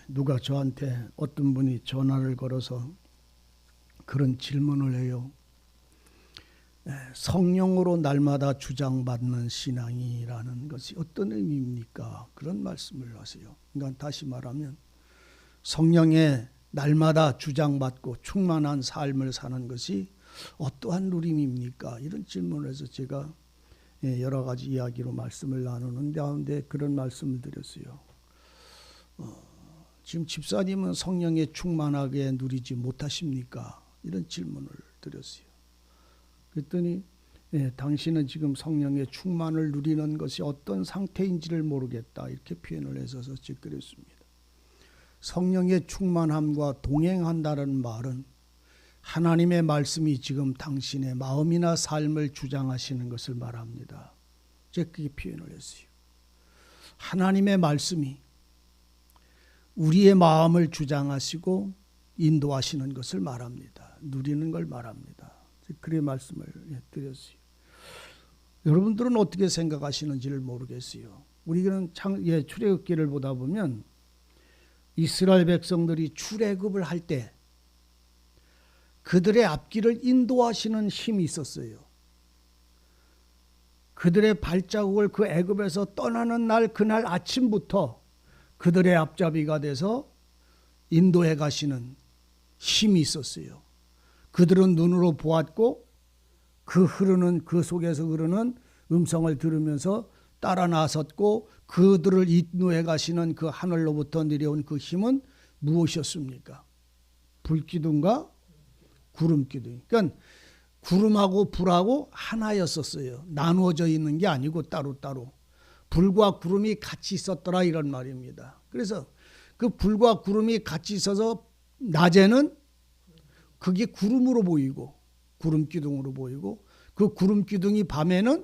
누가 저한테 어떤 분이 전화를 걸어서 그런 질문을 해요. 성령으로 날마다 주장받는 신앙이라는 것이 어떤 의미입니까? 그런 말씀을 하세요. 그러니까 다시 말하면 성령에 날마다 주장받고 충만한 삶을 사는 것이 어떠한 누림입니까? 이런 질문을 해서 제가 여러 가지 이야기로 말씀을 나누는 가운데 그런 말씀을 드렸어요. 지금 집사님은 성령에 충만하게 누리지 못하십니까? 이런 질문을 드렸어요. 그랬더니 당신은 지금 성령의 충만을 누리는 것이 어떤 상태인지를 모르겠다 이렇게 표현을 해서 그랬습니다. 성령의 충만함과 동행한다는 말은 하나님의 말씀이 지금 당신의 마음이나 삶을 주장하시는 것을 말합니다. 제가 그렇게 표현을 했어요. 하나님의 말씀이 우리의 마음을 주장하시고 인도하시는 것을 말합니다. 누리는 걸 말합니다. 그래 말씀을 드렸어요. 여러분들은 어떻게 생각하시는지를 모르겠어요. 우리는 출애굽기를 보다 보면 이스라엘 백성들이 출애굽을 할 때 그들의 앞길을 인도하시는 힘이 있었어요. 그들의 발자국을 그 애굽에서 떠나는 날 그날 아침부터 그들의 앞잡이가 돼서 인도해 가시는 힘이 있었어요. 그들은 눈으로 보았고 그 속에서 흐르는 음성을 들으면서 따라 나섰고 그들을 인도해 가시는 그 하늘로부터 내려온 그 힘은 무엇이었습니까? 불기둥과 구름기둥. 그러니까 구름하고 불하고 하나였었어요. 나누어져 있는 게 아니고 따로따로. 불과 구름이 같이 있었더라 이런 말입니다. 그래서 그 불과 구름이 같이 있어서 낮에는 그게 구름으로 보이고 구름기둥으로 보이고 그 구름기둥이 밤에는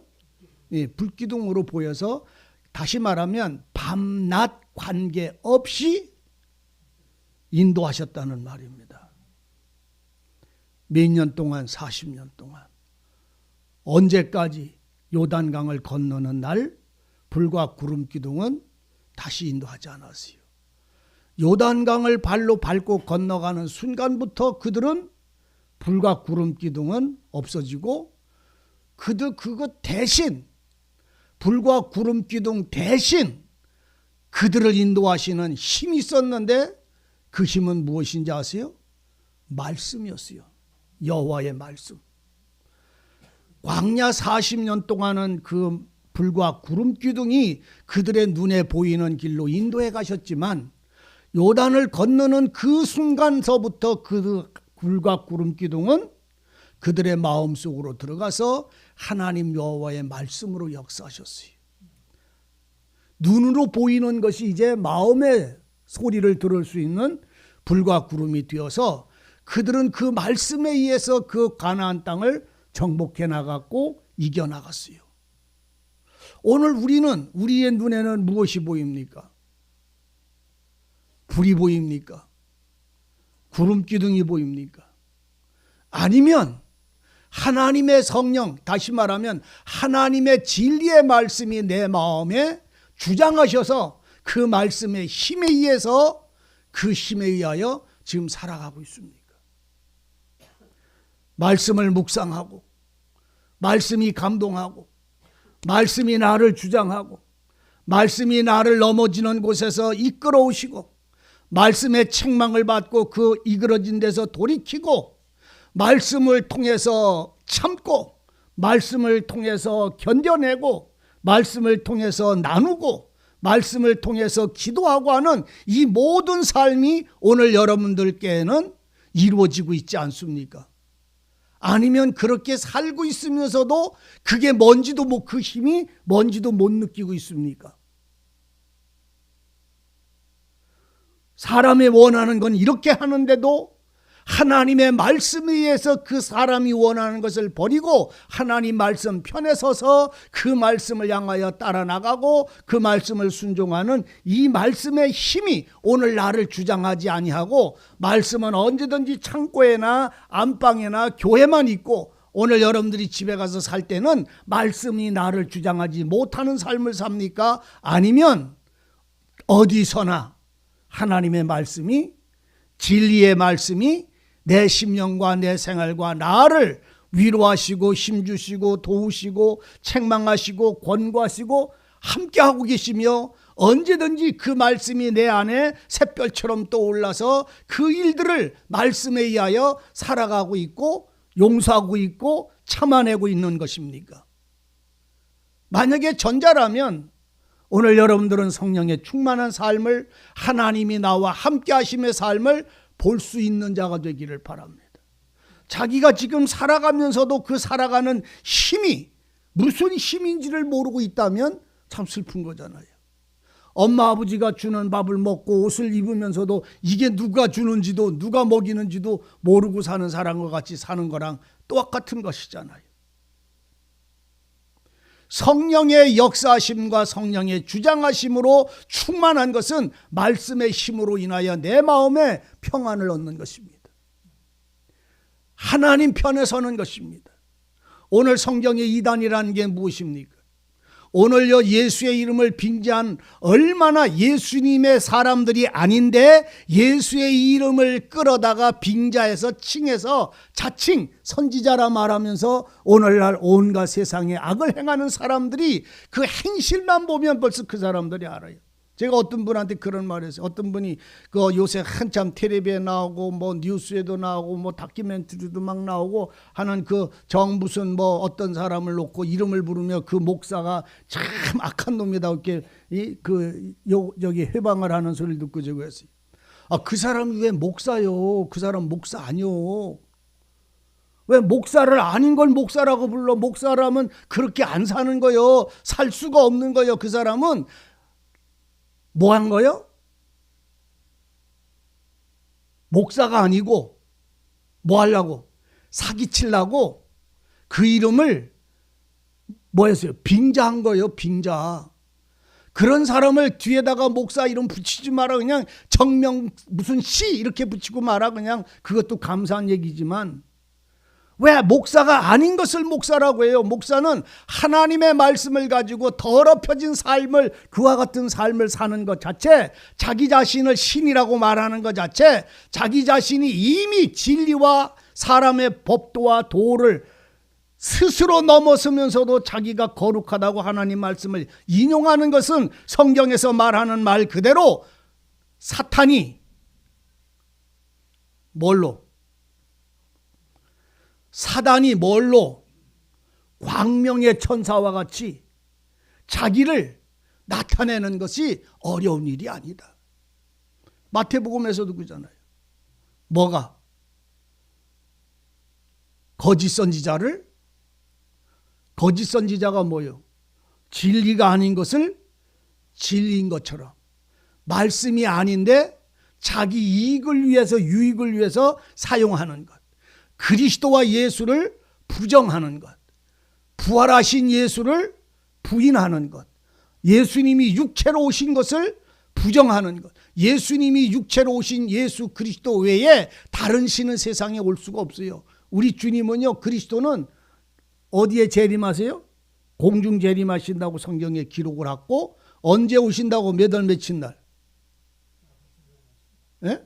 불기둥으로 보여서 다시 말하면 밤낮 관계없이 인도하셨다는 말입니다. 몇 년 동안 40년 동안 언제까지 요단강을 건너는 날 불과 구름기둥은 다시 인도하지 않았어요. 요단강을 발로 밟고 건너가는 순간부터 그들은 불과 구름기둥은 없어지고 그것 대신 불과 구름기둥 대신 그들을 인도하시는 힘이 있었는데 그 힘은 무엇인지 아세요? 말씀이었어요. 여호와의 말씀. 광야 40년 동안은 그 불과 구름기둥이 그들의 눈에 보이는 길로 인도해 가셨지만 요단을 건너는 그 순간서부터 그 불과 구름기둥은 그들의 마음속으로 들어가서 하나님 여호와의 말씀으로 역사하셨어요. 눈으로 보이는 것이 이제 마음의 소리를 들을 수 있는 불과 구름이 되어서 그들은 그 말씀에 의해서 그 가나안 땅을 정복해 나갔고 이겨 나갔어요. 오늘 우리의 눈에는 무엇이 보입니까? 불이 보입니까? 구름기둥이 보입니까? 아니면 하나님의 성령, 다시 말하면 하나님의 진리의 말씀이 내 마음에 주장하셔서 그 말씀의 힘에 의해서 그 힘에 의하여 지금 살아가고 있습니까? 말씀을 묵상하고 말씀이 감동하고 말씀이 나를 주장하고 말씀이 나를 넘어지는 곳에서 이끌어오시고 말씀의 책망을 받고 그 이그러진 데서 돌이키고 말씀을 통해서 참고 말씀을 통해서 견뎌내고 말씀을 통해서 나누고 말씀을 통해서 기도하고 하는 이 모든 삶이 오늘 여러분들께는 이루어지고 있지 않습니까? 아니면 그렇게 살고 있으면서도 그게 뭔지도 그 힘이 뭔지도 못 느끼고 있습니까? 사람이 원하는 건 이렇게 하는데도 하나님의 말씀에 의해서 그 사람이 원하는 것을 버리고 하나님 말씀 편에 서서 그 말씀을 향하여 따라 나가고 그 말씀을 순종하는 이 말씀의 힘이 오늘 나를 주장하지 아니하고 말씀은 언제든지 창고에나 안방에나 교회만 있고 오늘 여러분들이 집에 가서 살 때는 말씀이 나를 주장하지 못하는 삶을 삽니까? 아니면 어디서나 하나님의 말씀이, 진리의 말씀이 내 심령과 내 생활과 나를 위로하시고 힘주시고 도우시고 책망하시고 권고하시고 함께하고 계시며, 언제든지 그 말씀이 내 안에 샛별처럼 떠올라서 그 일들을 말씀에 의하여 살아가고 있고 용서하고 있고 참아내고 있는 것입니까? 만약에 전자라면 오늘 여러분들은 성령의 충만한 삶을, 하나님이 나와 함께 하심의 삶을 볼 수 있는 자가 되기를 바랍니다. 자기가 지금 살아가면서도 그 살아가는 힘이 무슨 힘인지를 모르고 있다면 참 슬픈 거잖아요. 엄마 아버지가 주는 밥을 먹고 옷을 입으면서도 이게 누가 주는지도 누가 먹이는지도 모르고 사는 사람과 같이 사는 거랑 똑같은 것이잖아요. 성령의 역사하심과 성령의 주장하심으로 충만한 것은 말씀의 힘으로 인하여 내 마음에 평안을 얻는 것입니다. 하나님 편에 서는 것입니다. 오늘 성경의 이단이라는 게 무엇입니까? 오늘요 예수의 이름을 빙자한 얼마나 예수님의 사람들이 아닌데 예수의 이름을 끌어다가 빙자해서 칭해서 자칭 선지자라 말하면서 오늘날 온갖 세상에 악을 행하는 사람들이 그 행실만 보면 벌써 그 사람들이 알아요. 제가 어떤 분한테 그런 말을 했어요. 어떤 분이 그 요새 한참 텔레비에 나오고 뭐 뉴스에도 나오고 뭐 다큐멘터리도 막 나오고 하는 그 무슨 뭐 어떤 사람을 놓고 이름을 부르며 그 목사가 참 악한 놈이다 이렇게 여기 해방을 하는 소리를 듣고 제가 했어요. 그 사람이 왜 목사요? 그 사람 목사 아니요. 왜 목사를 아닌 걸 목사라고 불러? 목사라면 그렇게 안 사는 거요. 살 수가 없는 거요. 그 사람은 뭐 한 거요? 목사가 아니고 뭐 하려고? 사기치려고 그 이름을 뭐 했어요? 빙자한 거예요. 빙자. 그런 사람을 뒤에다가 목사 이름 붙이지 마라. 그냥 정명 무슨 씨 이렇게 붙이고 마라. 그냥 그것도 감사한 얘기지만 왜 목사가 아닌 것을 목사라고 해요? 목사는 하나님의 말씀을 가지고 더럽혀진 삶을, 그와 같은 삶을 사는 것 자체, 자기 자신을 신이라고 말하는 것 자체, 자기 자신이 이미 진리와 사람의 법도와 도를 스스로 넘어서면서도 자기가 거룩하다고 하나님 말씀을 인용하는 것은 성경에서 말하는 말 그대로 사탄이 뭘로? 사단이 뭘로? 광명의 천사와 같이 자기를 나타내는 것이 어려운 일이 아니다. 마태복음에서도 그러잖아요. 뭐가? 거짓 선지자를? 거짓 선지자가 뭐예요? 진리가 아닌 것을 진리인 것처럼, 말씀이 아닌데 자기 이익을 위해서, 유익을 위해서 사용하는 것, 그리스도와 예수를 부정하는 것, 부활하신 예수를 부인하는 것, 예수님이 육체로 오신 것을 부정하는 것, 예수님이 육체로 오신 예수 그리스도 외에 다른 신은 세상에 올 수가 없어요. 우리 주님은요, 그리스도는 어디에 재림하세요? 공중 재림하신다고 성경에 기록을 하고, 언제 오신다고? 몇 월 며칠 날? 예?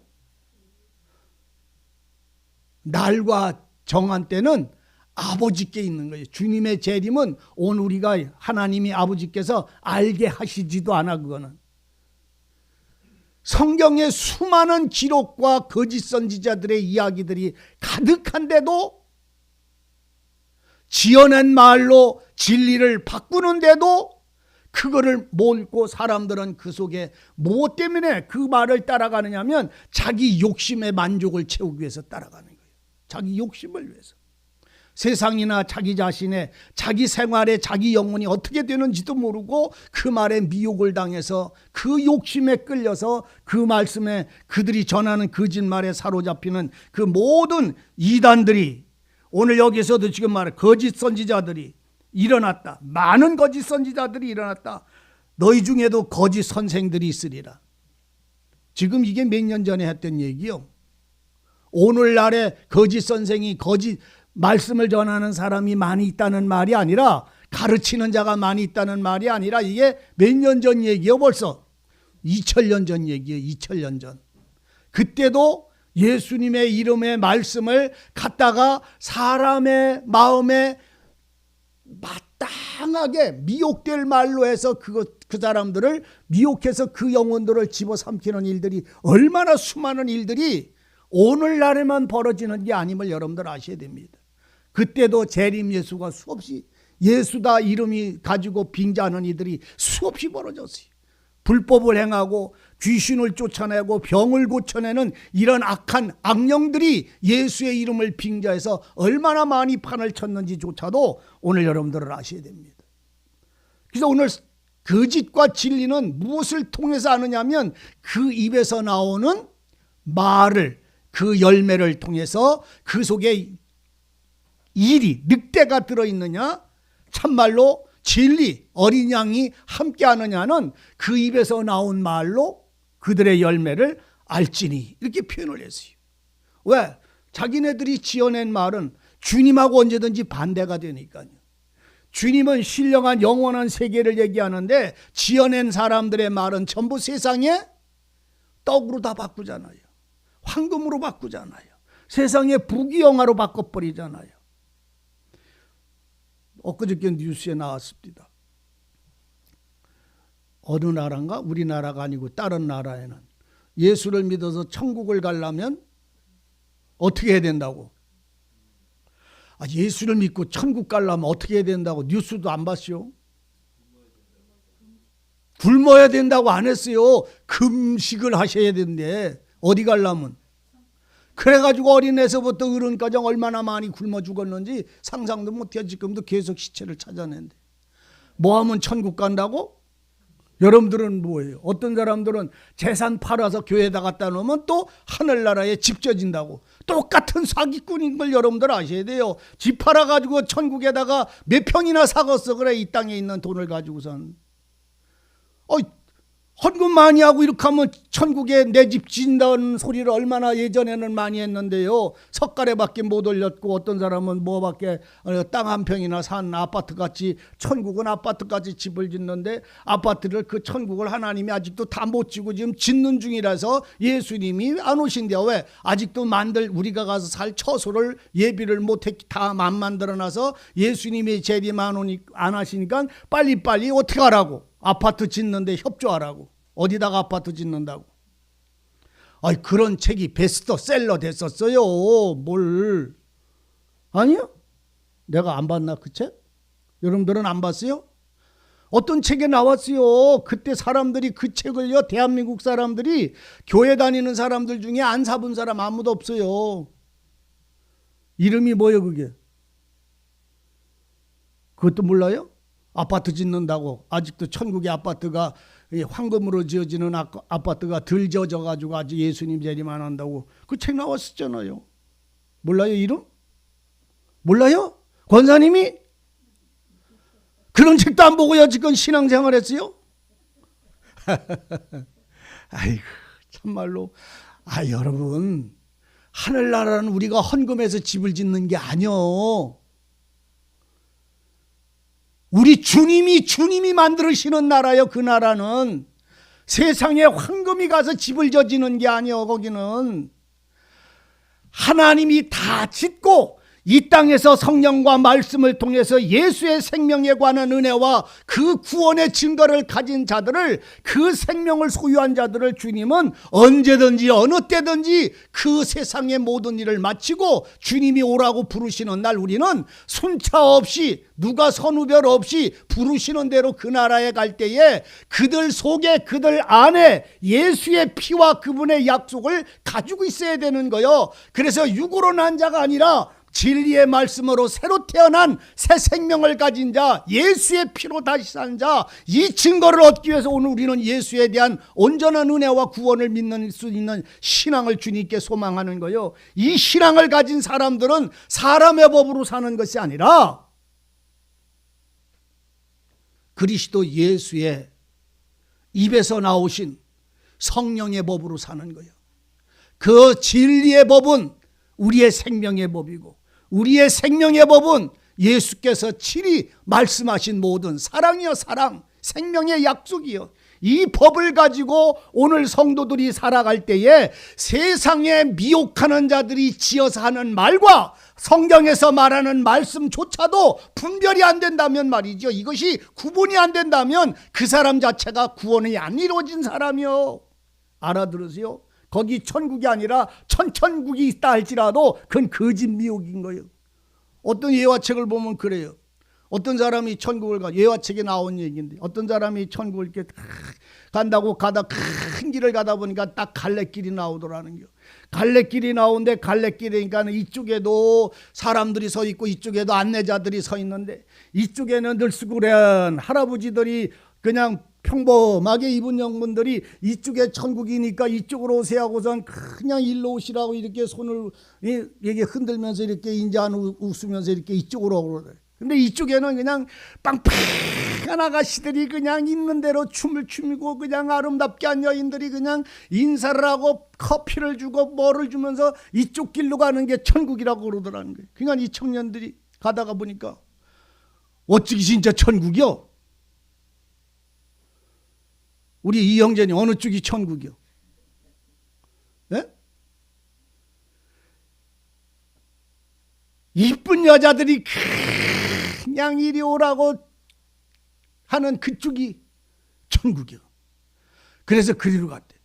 날과 정한 때는 아버지께 있는 거예요. 주님의 재림은 온 우리가 하나님이 아버지께서 알게 하시지도 않아. 그거는 성경의 수많은 기록과 거짓 선지자들의 이야기들이 가득한데도, 지어낸 말로 진리를 바꾸는데도 그거를 몰고 사람들은 그 속에 무엇 때문에 그 말을 따라가느냐 하면 자기 욕심의 만족을 채우기 위해서 따라가는 거예요. 자기 욕심을 위해서. 세상이나 자기 자신의, 자기 생활에 자기 영혼이 어떻게 되는지도 모르고 그 말에 미혹을 당해서 그 욕심에 끌려서 그 말씀에 그들이 전하는 거짓말에 사로잡히는 그 모든 이단들이, 오늘 여기서도 지금 말해 거짓 선지자들이 일어났다. 많은 거짓 선지자들이 일어났다. 너희 중에도 거짓 선생들이 있으리라. 지금 이게 몇 년 전에 했던 얘기요. 오늘날에 거짓 선생이, 거짓 말씀을 전하는 사람이 많이 있다는 말이 아니라, 가르치는 자가 많이 있다는 말이 아니라, 이게 몇 년 전 얘기요 벌써. 2000년 전 얘기예요. 2000년 전. 그때도 예수님의 이름의 말씀을 갖다가 사람의 마음에 마땅하게 미혹될 말로 해서 그 사람들을 미혹해서 그 영혼들을 집어삼키는 일들이 얼마나 수많은 일들이 오늘날에만 벌어지는 게 아님을 여러분들 아셔야 됩니다. 그때도 재림 예수가 수없이 예수다 이름이 가지고 빙자하는 이들이 수없이 벌어졌어요. 불법을 행하고 귀신을 쫓아내고 병을 고쳐내는 이런 악한 악령들이 예수의 이름을 빙자해서 얼마나 많이 판을 쳤는지조차도 오늘 여러분들은 아셔야 됩니다. 그래서 오늘 거짓과 진리는 무엇을 통해서 아느냐면 그 입에서 나오는 말을, 그 열매를 통해서 그 속에 일이 늑대가 들어있느냐 참말로 진리 어린 양이 함께 하느냐는 그 입에서 나온 말로 그들의 열매를 알지니 이렇게 표현을 했어요. 왜? 자기네들이 지어낸 말은 주님하고 언제든지 반대가 되니까요. 주님은 신령한 영원한 세계를 얘기하는데 지어낸 사람들의 말은 전부 세상에 떡으로 다 바꾸잖아요. 황금으로 바꾸잖아요. 세상에 부귀영화로 바꿔버리잖아요. 엊그저께 뉴스에 나왔습니다. 어느 나라인가? 우리나라가 아니고 다른 나라에는 예수를 믿어서 천국을 가려면 어떻게 해야 된다고? 예수를 믿고 천국 가려면 어떻게 해야 된다고? 뉴스도 안 봤어요. 굶어야 된다고 안 했어요. 금식을 하셔야 된대. 어디 가려면. 그래가지고 어린애서부터 어른까지 얼마나 많이 굶어 죽었는지 상상도 못해요. 지금도 계속 시체를 찾아낸대. 뭐 하면 천국 간다고? 여러분들은 뭐예요? 어떤 사람들은 재산 팔아서 교회에다 갖다 놓으면 또 하늘나라에 집 져진다고. 똑같은 사기꾼인 걸 여러분들 아셔야 돼요. 집 팔아가지고 천국에다가 몇 평이나 사겠어. 그래 이 땅에 있는 돈을 가지고선. 헌금 많이 하고 이렇게 하면 천국에 내 집 짓는다는 소리를 얼마나 예전에는 많이 했는데요. 석가래밖에 못 올렸고 어떤 사람은 뭐밖에 땅 한 평이나 산 아파트같이 천국은 아파트같이 집을 짓는데 아파트를 그 천국을 하나님이 아직도 다 못 지고 지금 짓는 중이라서 예수님이 안 오신대요. 왜? 아직도 우리가 가서 살 처소를 예비를 못했 다 안 만들어놔서 예수님이 재림 안 하시니까 빨리빨리 어떻게 하라고? 아파트 짓는데 협조하라고. 어디다가 아파트 짓는다고. 그런 책이 베스트셀러 됐었어요. 뭘. 아니요? 내가 안 봤나 그 책? 여러분들은 안 봤어요? 어떤 책에 나왔어요. 그때 사람들이 그 책을요. 대한민국 사람들이 교회 다니는 사람들 중에 안 사본 사람 아무도 없어요. 이름이 뭐예요 그게? 그것도 몰라요? 아파트 짓는다고 아직도 천국의 아파트가 황금으로 지어지는 아파트가 덜 지어져가지고 아직 예수님 재림 안 한다고 그 책 나왔었잖아요. 몰라요 이름? 몰라요? 권사님이? 그런 책도 안 보고요 지금 신앙생활 했어요? 아이고 참말로 여러분 하늘나라는 우리가 헌금해서 집을 짓는 게 아니요. 우리 주님이 만들으시는 나라요. 그 나라는 세상에 황금이 가서 집을 져지는 게 아니요. 거기는 하나님이 다 짓고 이 땅에서 성령과 말씀을 통해서 예수의 생명에 관한 은혜와 그 구원의 증거를 가진 자들을, 그 생명을 소유한 자들을 주님은 언제든지 어느 때든지 그 세상의 모든 일을 마치고 주님이 오라고 부르시는 날 우리는 순차 없이 누가 선후별 없이 부르시는 대로 그 나라에 갈 때에 그들 속에 그들 안에 예수의 피와 그분의 약속을 가지고 있어야 되는 거예요. 그래서 육으로 난 자가 아니라 진리의 말씀으로 새로 태어난 새 생명을 가진 자, 예수의 피로 다시 산 자, 이 증거를 얻기 위해서 오늘 우리는 예수에 대한 온전한 은혜와 구원을 믿는 수 있는 신앙을 주님께 소망하는 거예요. 이 신앙을 가진 사람들은 사람의 법으로 사는 것이 아니라 그리스도 예수의 입에서 나오신 성령의 법으로 사는 거예요. 그 진리의 법은 우리의 생명의 법이고, 우리의 생명의 법은 예수께서 친히 말씀하신 모든 사랑이요 사랑, 생명의 약속이요, 이 법을 가지고 오늘 성도들이 살아갈 때에 세상에 미혹하는 자들이 지어서 하는 말과 성경에서 말하는 말씀조차도 분별이 안 된다면 말이죠. 이것이 구분이 안 된다면 그 사람 자체가 구원이 안 이루어진 사람이요. 알아들으세요? 거기 천국이 아니라 천천국이 있다 할지라도 그건 거짓 미혹인 거예요. 어떤 예화책을 보면 그래요. 어떤 사람이 천국을 가, 예화책에 나온 얘기인데 어떤 사람이 천국을 이렇게 간다고 가다 큰 길을 가다 보니까 딱 갈래길이 나오더라는 거. 갈래길이 나오는데 갈래길이니까 이쪽에도 사람들이 서 있고 이쪽에도 안내자들이 서 있는데 이쪽에는 들쑥구레한 할아버지들이 그냥 평범하게 입은 영문들이 이쪽에 천국이니까 이쪽으로 오세요 하고선 그냥 일로 오시라고 이렇게 손을 이렇게 흔들면서 이렇게 인자한 웃으면서 이렇게 이쪽으로 오래. 근데 이쪽에는 그냥 빵빵한 아가씨들이 그냥 있는 대로 춤을 추고 그냥 아름답게 한 여인들이 그냥 인사를 하고 커피를 주고 뭐를 주면서 이쪽 길로 가는 게 천국이라고 그러더라는 거예요. 그러니까 이 청년들이 가다가 보니까 어찌 진짜 천국이요? 우리 이 형제님 어느 쪽이 천국이요? 네? 이쁜 여자들이 그냥 이리 오라고 하는 그쪽이 천국이요. 그래서 그리로 갔대.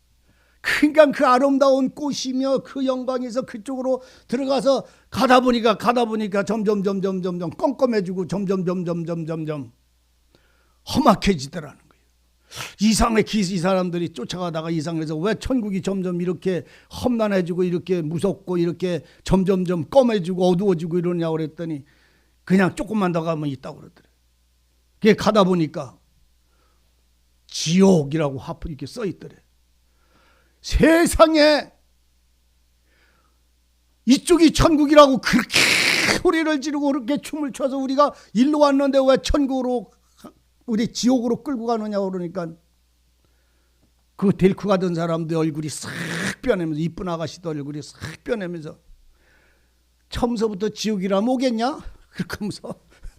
그러니까 그 아름다운 꽃이며 그 영광에서 그쪽으로 들어가서 가다 보니까 점점 껌껌해지고 점점 험악해지더라는 거예요. 이상해. 이 사람들이 쫓아가다가 이상해서 왜 천국이 점점 이렇게 험난해지고 이렇게 무섭고 이렇게 점점 검해지고 어두워지고 이러냐고 그랬더니 그냥 조금만 더 가면 있다고 그러더래요. 그게 가다 보니까 지옥이라고 하프 이렇게 써 있더래. 세상에 이쪽이 천국이라고 그렇게 소리를 지르고 그렇게 춤을 춰서 우리가 일로 왔는데 왜 천국으로 우리 지옥으로 끌고 가느냐고 그러니까 그 데리고 가던 사람들 얼굴이 싹 변하면서 이쁜 아가씨들 얼굴이 싹 변하면서 처음서부터 지옥이라면 오겠냐? 그렇게 하면서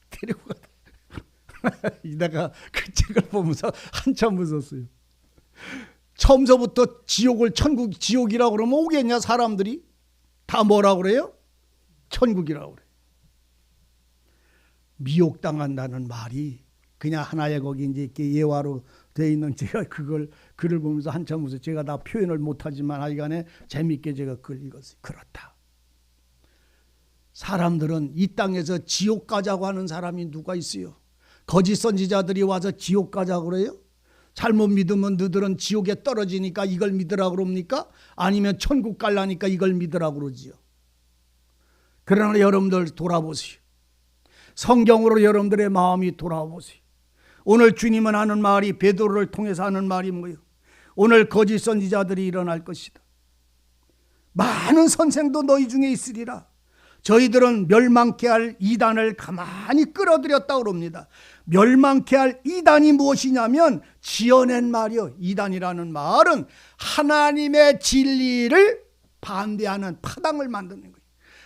데리고 가다 내가 그 책을 보면서 한참 웃었어요. 처음서부터 지옥을 지옥이라고 그러면 오겠냐? 사람들이 다 뭐라고 그래요? 천국이라고 그래요. 미혹당한다는 말이 그냥 하나의 거기 이제 이렇게 예화로 되어 있는 제가 글을 보면서 한참 웃어요. 제가 다 표현을 못하지만 하여간에 재밌게 제가 그걸 읽었어요. 그렇다. 사람들은 이 땅에서 지옥 가자고 하는 사람이 누가 있어요? 거짓 선지자들이 와서 지옥 가자고 그래요? 잘못 믿으면 너들은 지옥에 떨어지니까 이걸 믿으라고 그럽니까? 아니면 천국 갈라니까 이걸 믿으라고 그러지요. 그러나 여러분들 돌아보세요. 성경으로 여러분들의 마음이 돌아보세요. 오늘 주님은 하는 말이 베드로를 통해서 하는 말이 뭐예요? 오늘 거짓 선지자들이 일어날 것이다. 많은 선생도 너희 중에 있으리라. 저희들은 멸망케 할 이단을 가만히 끌어들였다고 그럽니다. 멸망케 할 이단이 무엇이냐면 지어낸 말이요. 이단이라는 말은 하나님의 진리를 반대하는 파당을 만드는 거예요.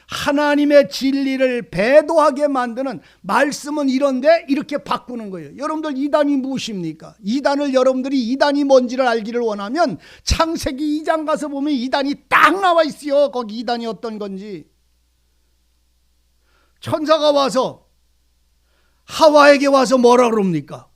하나님의 진리를 배도하게 만드는 말씀은 이런데 이렇게 바꾸는 거예요. 여러분들 이단이 무엇입니까? 이단을 여러분들이 이단이 뭔지를 알기를 원하면 창세기 2장 가서 보면 이단이 딱 나와 있어요. 거기 이단이 어떤 건지. 천사가 와서 하와에게 와서 뭐라 그럽니까?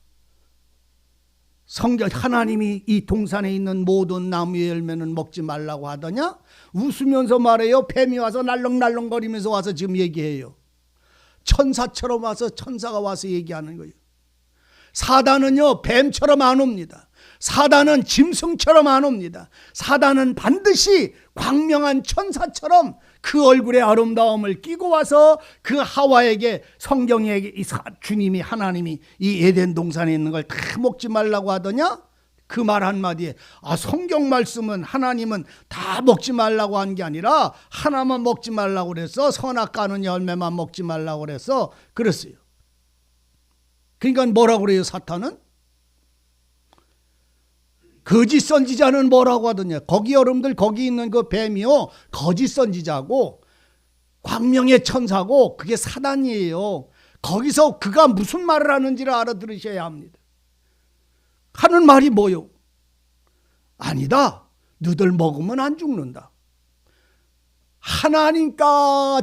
성경 하나님이 이 동산에 있는 모든 나무의 열매는 먹지 말라고 하더냐? 웃으면서 말해요. 뱀이 와서 날렁날렁거리면서 와서 지금 얘기해요. 천사처럼 와서 천사가 와서 얘기하는 거예요. 사단은요 뱀처럼 안 옵니다. 사단은 짐승처럼 안 옵니다. 사단은 반드시 광명한 천사처럼 그 얼굴의 아름다움을 끼고 와서 그 하와에게 성경에 주님이 하나님이 이 에덴 동산에 있는 걸 다 먹지 말라고 하더냐? 그 말 한마디에 성경 말씀은 하나님은 다 먹지 말라고 한 게 아니라 하나만 먹지 말라고 그랬어. 선악과는 열매만 먹지 말라고 그랬어. 그랬어요. 그러니까 뭐라고 그래요? 사탄은? 거짓 선지자는 뭐라고 하더냐? 거기 여러분들 거기 있는 그 뱀이요 거짓 선지자고 광명의 천사고 그게 사단이에요. 거기서 그가 무슨 말을 하는지를 알아들으셔야 합니다. 하는 말이 뭐요? 아니다. 너들 먹으면 안 죽는다. 하나님과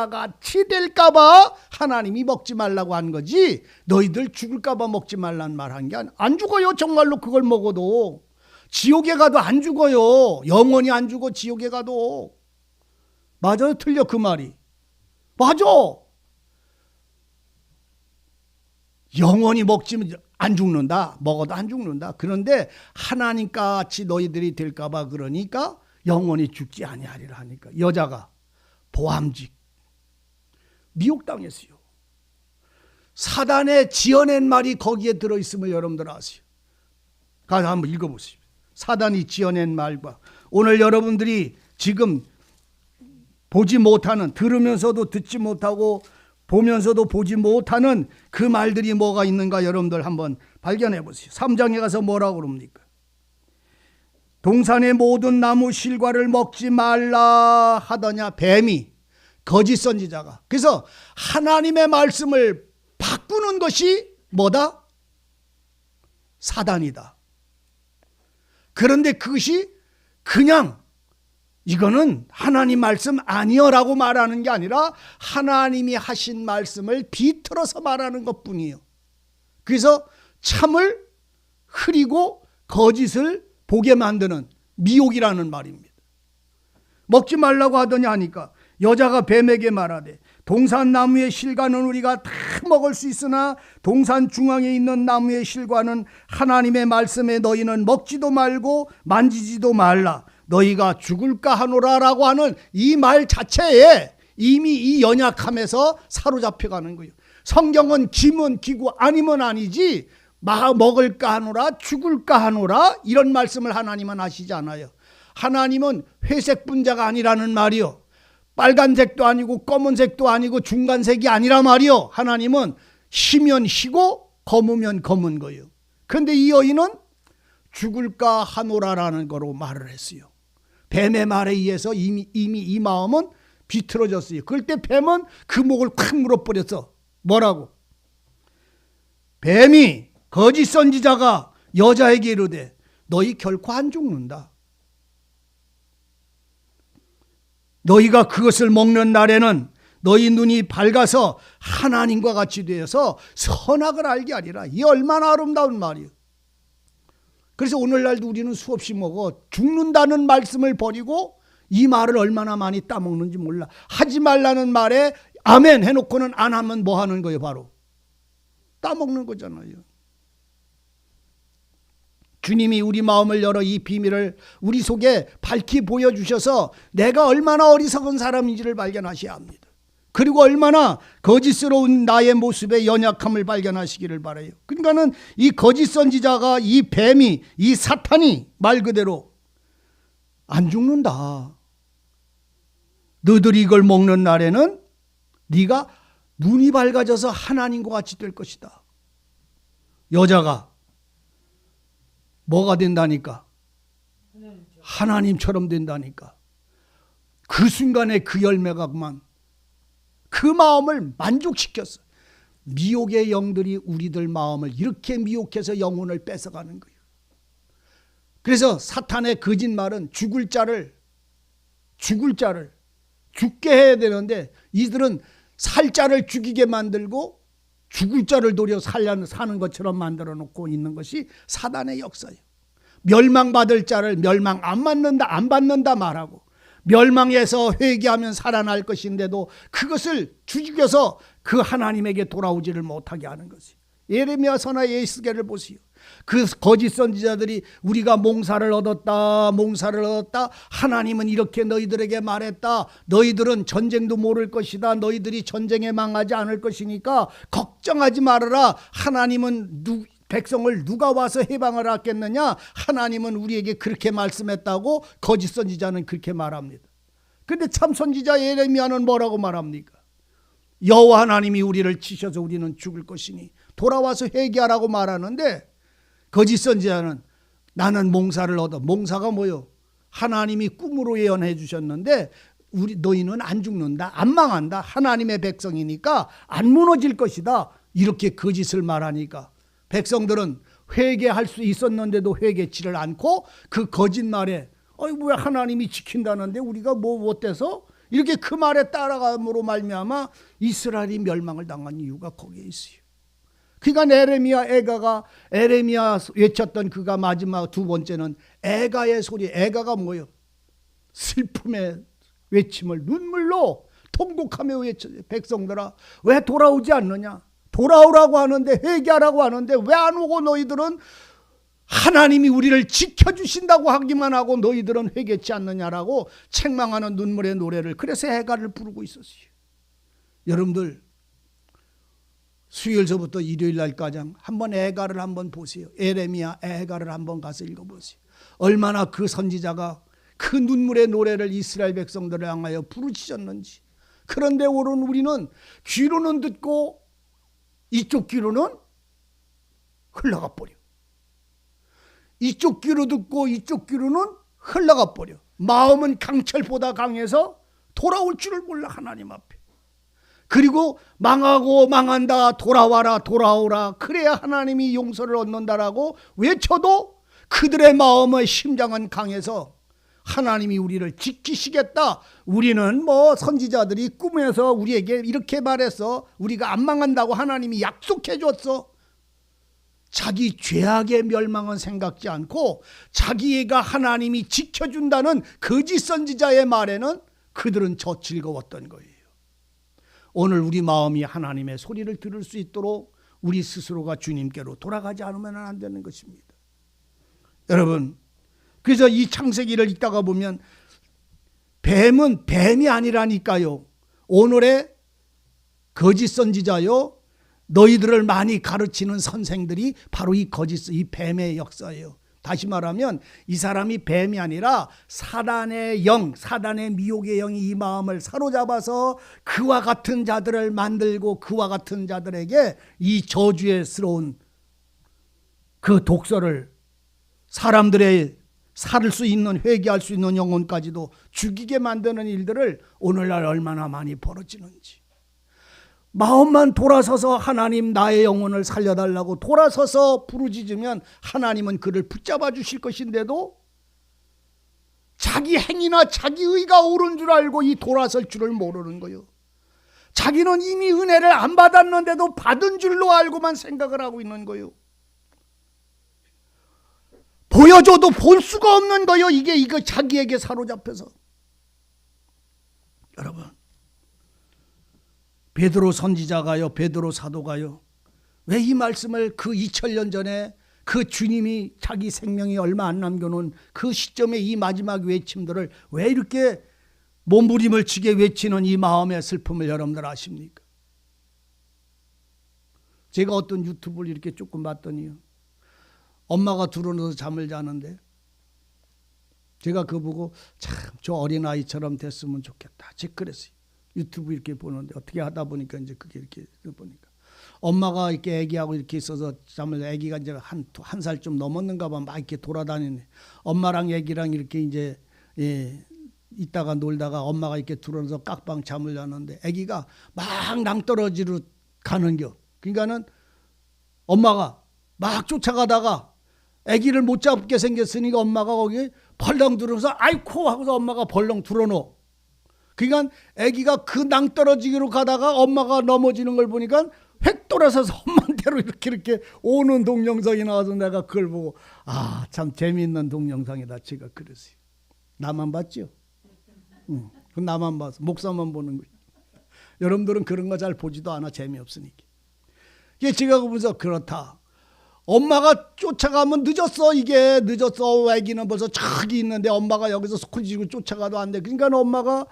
같이 될까봐 하나님이 먹지 말라고 한 거지, 너희들 죽을까봐 먹지 말란 말 한 게 아니야. 안 죽어요. 정말로 그걸 먹어도. 지옥에 가도 안 죽어요. 영원히 안 죽어. 지옥에 가도. 맞아요? 틀려 그 말이? 맞아. 영원히 먹지 안 죽는다. 먹어도 안 죽는다. 그런데 하나님과 같이 너희들이 될까봐 그러니까 영원히 죽지 아니하리라 하니까. 여자가 보암직 미혹당했어요. 사단의 지어낸 말이 거기에 들어있음을 여러분들 아세요. 가서 한번 읽어보세요. 사단이 지어낸 말과 오늘 여러분들이 지금 보지 못하는, 들으면서도 듣지 못하고 보면서도 보지 못하는 그 말들이 뭐가 있는가 여러분들 한번 발견해 보세요. 3장에 가서 뭐라고 그럽니까? 동산의 모든 나무 실과를 먹지 말라 하더냐. 뱀이, 거짓 선지자가. 그래서 하나님의 말씀을 바꾸는 것이 뭐다? 사단이다. 그런데 그것이 그냥 이거는 하나님 말씀 아니여라고 말하는 게 아니라 하나님이 하신 말씀을 비틀어서 말하는 것뿐이에요. 그래서 참을 흐리고 거짓을 보게 만드는 미혹이라는 말입니다. 먹지 말라고 하더니 하니까 여자가 뱀에게 말하되 동산 나무의 실과는 우리가 다 먹을 수 있으나 동산 중앙에 있는 나무의 실과는 하나님의 말씀에 너희는 먹지도 말고 만지지도 말라. 너희가 죽을까 하노라라고 하는 이 말 자체에 이미 이 연약함에서 사로잡혀가는 거예요. 성경은 기면 기고 아니면 아니지 먹을까 하노라 죽을까 하노라 이런 말씀을 하나님은 하시지 않아요. 하나님은 회색 분자가 아니라는 말이요. 빨간색도 아니고 검은색도 아니고 중간색이 아니라 말이요. 하나님은 희면 희고 검으면 검은 거예요. 그런데 이 여인은 죽을까 하노라라는 거로 말을 했어요. 뱀의 말에 의해서 이미 이 마음은 비틀어졌어요. 그럴 때 뱀은 그 목을 콱 물어버렸어. 뭐라고? 뱀이 거짓 선지자가 여자에게 이르되 너희 결코 안 죽는다. 너희가 그것을 먹는 날에는 너희 눈이 밝아서 하나님과 같이 되어서 선악을 알게 하리라. 이 얼마나 아름다운 말이에요. 그래서 오늘날도 우리는 수없이 먹어. 죽는다는 말씀을 버리고 이 말을 얼마나 많이 따먹는지 몰라. 하지 말라는 말에 아멘 해놓고는 안 하면 뭐 하는 거예요? 바로 따먹는 거잖아요. 주님이 우리 마음을 열어 이 비밀을 우리 속에 밝히 보여주셔서 내가 얼마나 어리석은 사람인지를 발견하셔야 합니다. 그리고 얼마나 거짓스러운 나의 모습의 연약함을 발견하시기를 바라요. 그러니까는 이 거짓 선지자가, 이 뱀이, 이 사탄이 말 그대로 안 죽는다. 너들이 이걸 먹는 날에는 네가 눈이 밝아져서 하나님과 같이 될 것이다. 여자가 뭐가 된다니까? 하나님처럼 된다니까. 그 순간에 그 열매가 그만 그 마음을 만족시켰어. 미혹의 영들이 우리들 마음을 이렇게 미혹해서 영혼을 뺏어가는 거예요. 그래서 사탄의 거짓말은 죽을 자를 죽게 해야 되는데 이들은 살 자를 죽이게 만들고 죽을 자를 도려 사는 것처럼 만들어 놓고 있는 것이 사단의 역사예요. 멸망받을 자를 멸망 안 받는다 말하고 멸망해서 회개하면 살아날 것인데도 그것을 죽여서 그 하나님에게 돌아오지를 못하게 하는 것이에요. 예레미야서나 예스겔을 보세요. 그 거짓 선지자들이 우리가 몽사를 얻었다. 하나님은 이렇게 너희들에게 말했다. 너희들은 전쟁도 모를 것이다. 너희들이 전쟁에 망하지 않을 것이니까 걱정하지 말아라. 하나님은 백성을 누가 와서 해방을 하겠느냐. 하나님은 우리에게 그렇게 말씀했다고 거짓 선지자는 그렇게 말합니다. 그런데 참 선지자 예레미야는 뭐라고 말합니까? 여호와 하나님이 우리를 치셔서 우리는 죽을 것이니 돌아와서 회개하라고 말하는데 거짓 선지자는 나는 몽사를 얻어. 몽사가 뭐요? 하나님이 꿈으로 예언해 주셨는데 너희는 안 죽는다. 안 망한다. 하나님의 백성이니까 안 무너질 것이다. 이렇게 거짓을 말하니까 백성들은 회개할 수 있었는데도 회개치를 않고 그 거짓말에 왜 하나님이 지킨다는데 우리가 뭐 못돼서 이렇게 그 말에 따라감으로 말미암아 이스라엘이 멸망을 당한 이유가 거기에 있어요. 그러니까 에레미야 외쳤던 그가 마지막 두 번째는 애가의 소리. 애가가 뭐예요? 슬픔의 외침을 눈물로 통곡하며 외쳐. 백성들아 왜 돌아오지 않느냐? 돌아오라고 하는데, 회개하라고 하는데 왜 안 오고 너희들은 하나님이 우리를 지켜주신다고 하기만 하고 너희들은 회개치 않느냐라고 책망하는 눈물의 노래를, 그래서 애가를 부르고 있었어요. 여러분들 수요일서부터 일요일 날까지 한번 애가를 한번 보세요. 에레미야 애가를 한번 가서 읽어보세요. 얼마나 그 선지자가 그 눈물의 노래를 이스라엘 백성들을 향하여 부르짖었는지. 그런데 오늘 우리는 귀로는 듣고 이쪽 귀로는 흘러가 버려. 이쪽 귀로 듣고 이쪽 귀로는 흘러가 버려. 마음은 강철보다 강해서 돌아올 줄을 몰라, 하나님 앞에. 그리고 망하고 망한다, 돌아와라 돌아오라, 그래야 하나님이 용서를 얻는다라고 외쳐도 그들의 마음의 심장은 강해서 하나님이 우리를 지키시겠다. 우리는 선지자들이 꿈에서 우리에게 이렇게 말했어. 우리가 안 망한다고 하나님이 약속해 줬어. 자기 죄악의 멸망은 생각지 않고 자기가 하나님이 지켜준다는 거짓 선지자의 말에는 그들은 저 즐거웠던 거예요. 오늘 우리 마음이 하나님의 소리를 들을 수 있도록 우리 스스로가 주님께로 돌아가지 않으면 안 되는 것입니다. 여러분, 그래서 이 창세기를 읽다가 보면 뱀은 뱀이 아니라니까요. 오늘의 거짓 선지자요, 너희들을 많이 가르치는 선생들이 바로 이 뱀의 역사예요. 다시 말하면 이 사람이 뱀이 아니라 사단의 영, 사단의 미혹의 영이 이 마음을 사로잡아서 그와 같은 자들을 만들고 그와 같은 자들에게 이 저주의스러운 그 독서를, 사람들의 살을 수 있는, 회개할 수 있는 영혼까지도 죽이게 만드는 일들을 오늘날 얼마나 많이 벌어지는지. 마음만 돌아서서 하나님 나의 영혼을 살려달라고 돌아서서 부르짖으면 하나님은 그를 붙잡아 주실 것인데도 자기 행위나 자기 의가 옳은 줄 알고 이 돌아설 줄을 모르는 거예요. 자기는 이미 은혜를 안 받았는데도 받은 줄로 알고만 생각을 하고 있는 거예요. 보여줘도 볼 수가 없는 거예요. 이거 자기에게 사로잡혀서. 여러분, 베드로 선지자가요, 베드로 사도가요, 왜 이 말씀을 그 2000년 전에 그 주님이 자기 생명이 얼마 안 남겨놓은 그 시점에 이 마지막 외침들을 왜 이렇게 몸부림을 치게 외치는 이 마음의 슬픔을 여러분들 아십니까? 제가 어떤 유튜브를 이렇게 조금 봤더니요, 엄마가 들어놓아서 잠을 자는데 제가 그거 보고 참 저 어린아이처럼 됐으면 좋겠다, 제가 그랬어요. 유튜브 이렇게 보는데 어떻게 하다 보니까 이제 그게 이렇게 보니까 엄마가 이렇게 애기하고 이렇게 있어서 잠을, 애기가 이제 한 살 좀 넘었는가 봐, 막 이렇게 돌아다니네. 엄마랑 애기랑 이렇게 이제 있다가 놀다가 엄마가 이렇게 들어서 깍방 잠을 자는데 애기가 막 낭떠러지로 가는겨. 그러니까는 엄마가 막 쫓아가다가 애기를 못 잡게 생겼으니까 엄마가 거기 벌렁 들어서 아이코 하고서 엄마가 벌렁 들어놓어. 그러니까 아기가 그 낭떠러지기로 가다가 엄마가 넘어지는 걸 보니까 획 돌아서서 엄마한테로 이렇게 오는 동영상이 나와서 내가 그걸 보고 참 재미있는 동영상이다, 제가 그랬어요. 나만 봤죠? 응. 나만 봐서 목사만 보는 거예요. 여러분들은 그런 거 잘 보지도 않아, 재미없으니까. 이게 제가 보면서 그렇다. 엄마가 쫓아가면 늦었어. 이게 늦었어. 아기는 벌써 저기 있는데 엄마가 여기서 소리지고 쫓아가도 안 돼. 그러니까 엄마가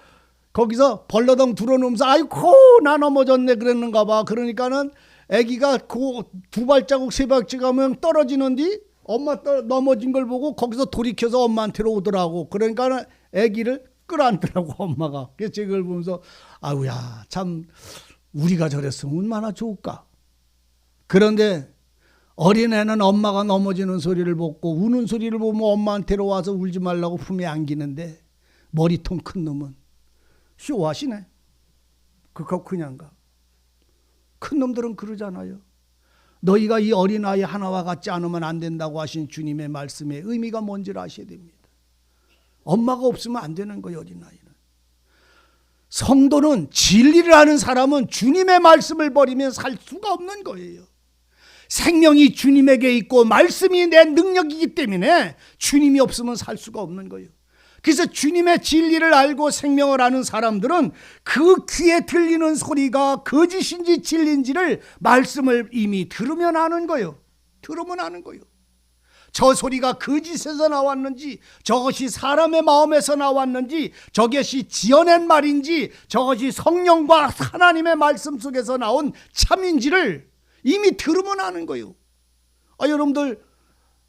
거기서 벌러덩 들어놓으면서 아이고 나 넘어졌네 그랬는가 봐. 그러니까는 아기가 그 두 발자국 세 발자국 가면 떨어지는 뒤 엄마 넘어진 걸 보고 거기서 돌이켜서 엄마한테로 오더라고. 그러니까는 아기를 끌어안더라고, 엄마가. 그래서 제가 그걸 보면서 아우야, 참 우리가 저랬으면 얼마나 좋을까. 그런데 어린애는 엄마가 넘어지는 소리를 보고 우는 소리를 보면 엄마한테로 와서 울지 말라고 품에 안기는데 머리통 큰 놈은 쇼하시네. 그거 그냥 가. 큰 놈들은 그러잖아요. 너희가 이 어린아이 하나와 같지 않으면 안 된다고 하신 주님의 말씀의 의미가 뭔지를 아셔야 됩니다. 엄마가 없으면 안 되는 거예요, 어린아이는. 성도는, 진리를 아는 사람은 주님의 말씀을 버리면 살 수가 없는 거예요. 생명이 주님에게 있고 말씀이 내 능력이기 때문에 주님이 없으면 살 수가 없는 거예요. 그래서 주님의 진리를 알고 생명을 아는 사람들은 그 귀에 들리는 소리가 거짓인지 진리인지를 말씀을 이미 들으면 아는 거예요. 들으면 아는 거예요. 저 소리가 거짓에서 나왔는지, 저것이 사람의 마음에서 나왔는지, 저것이 지어낸 말인지, 저것이 성령과 하나님의 말씀 속에서 나온 참인지를 이미 들으면 아는 거예요. 여러분들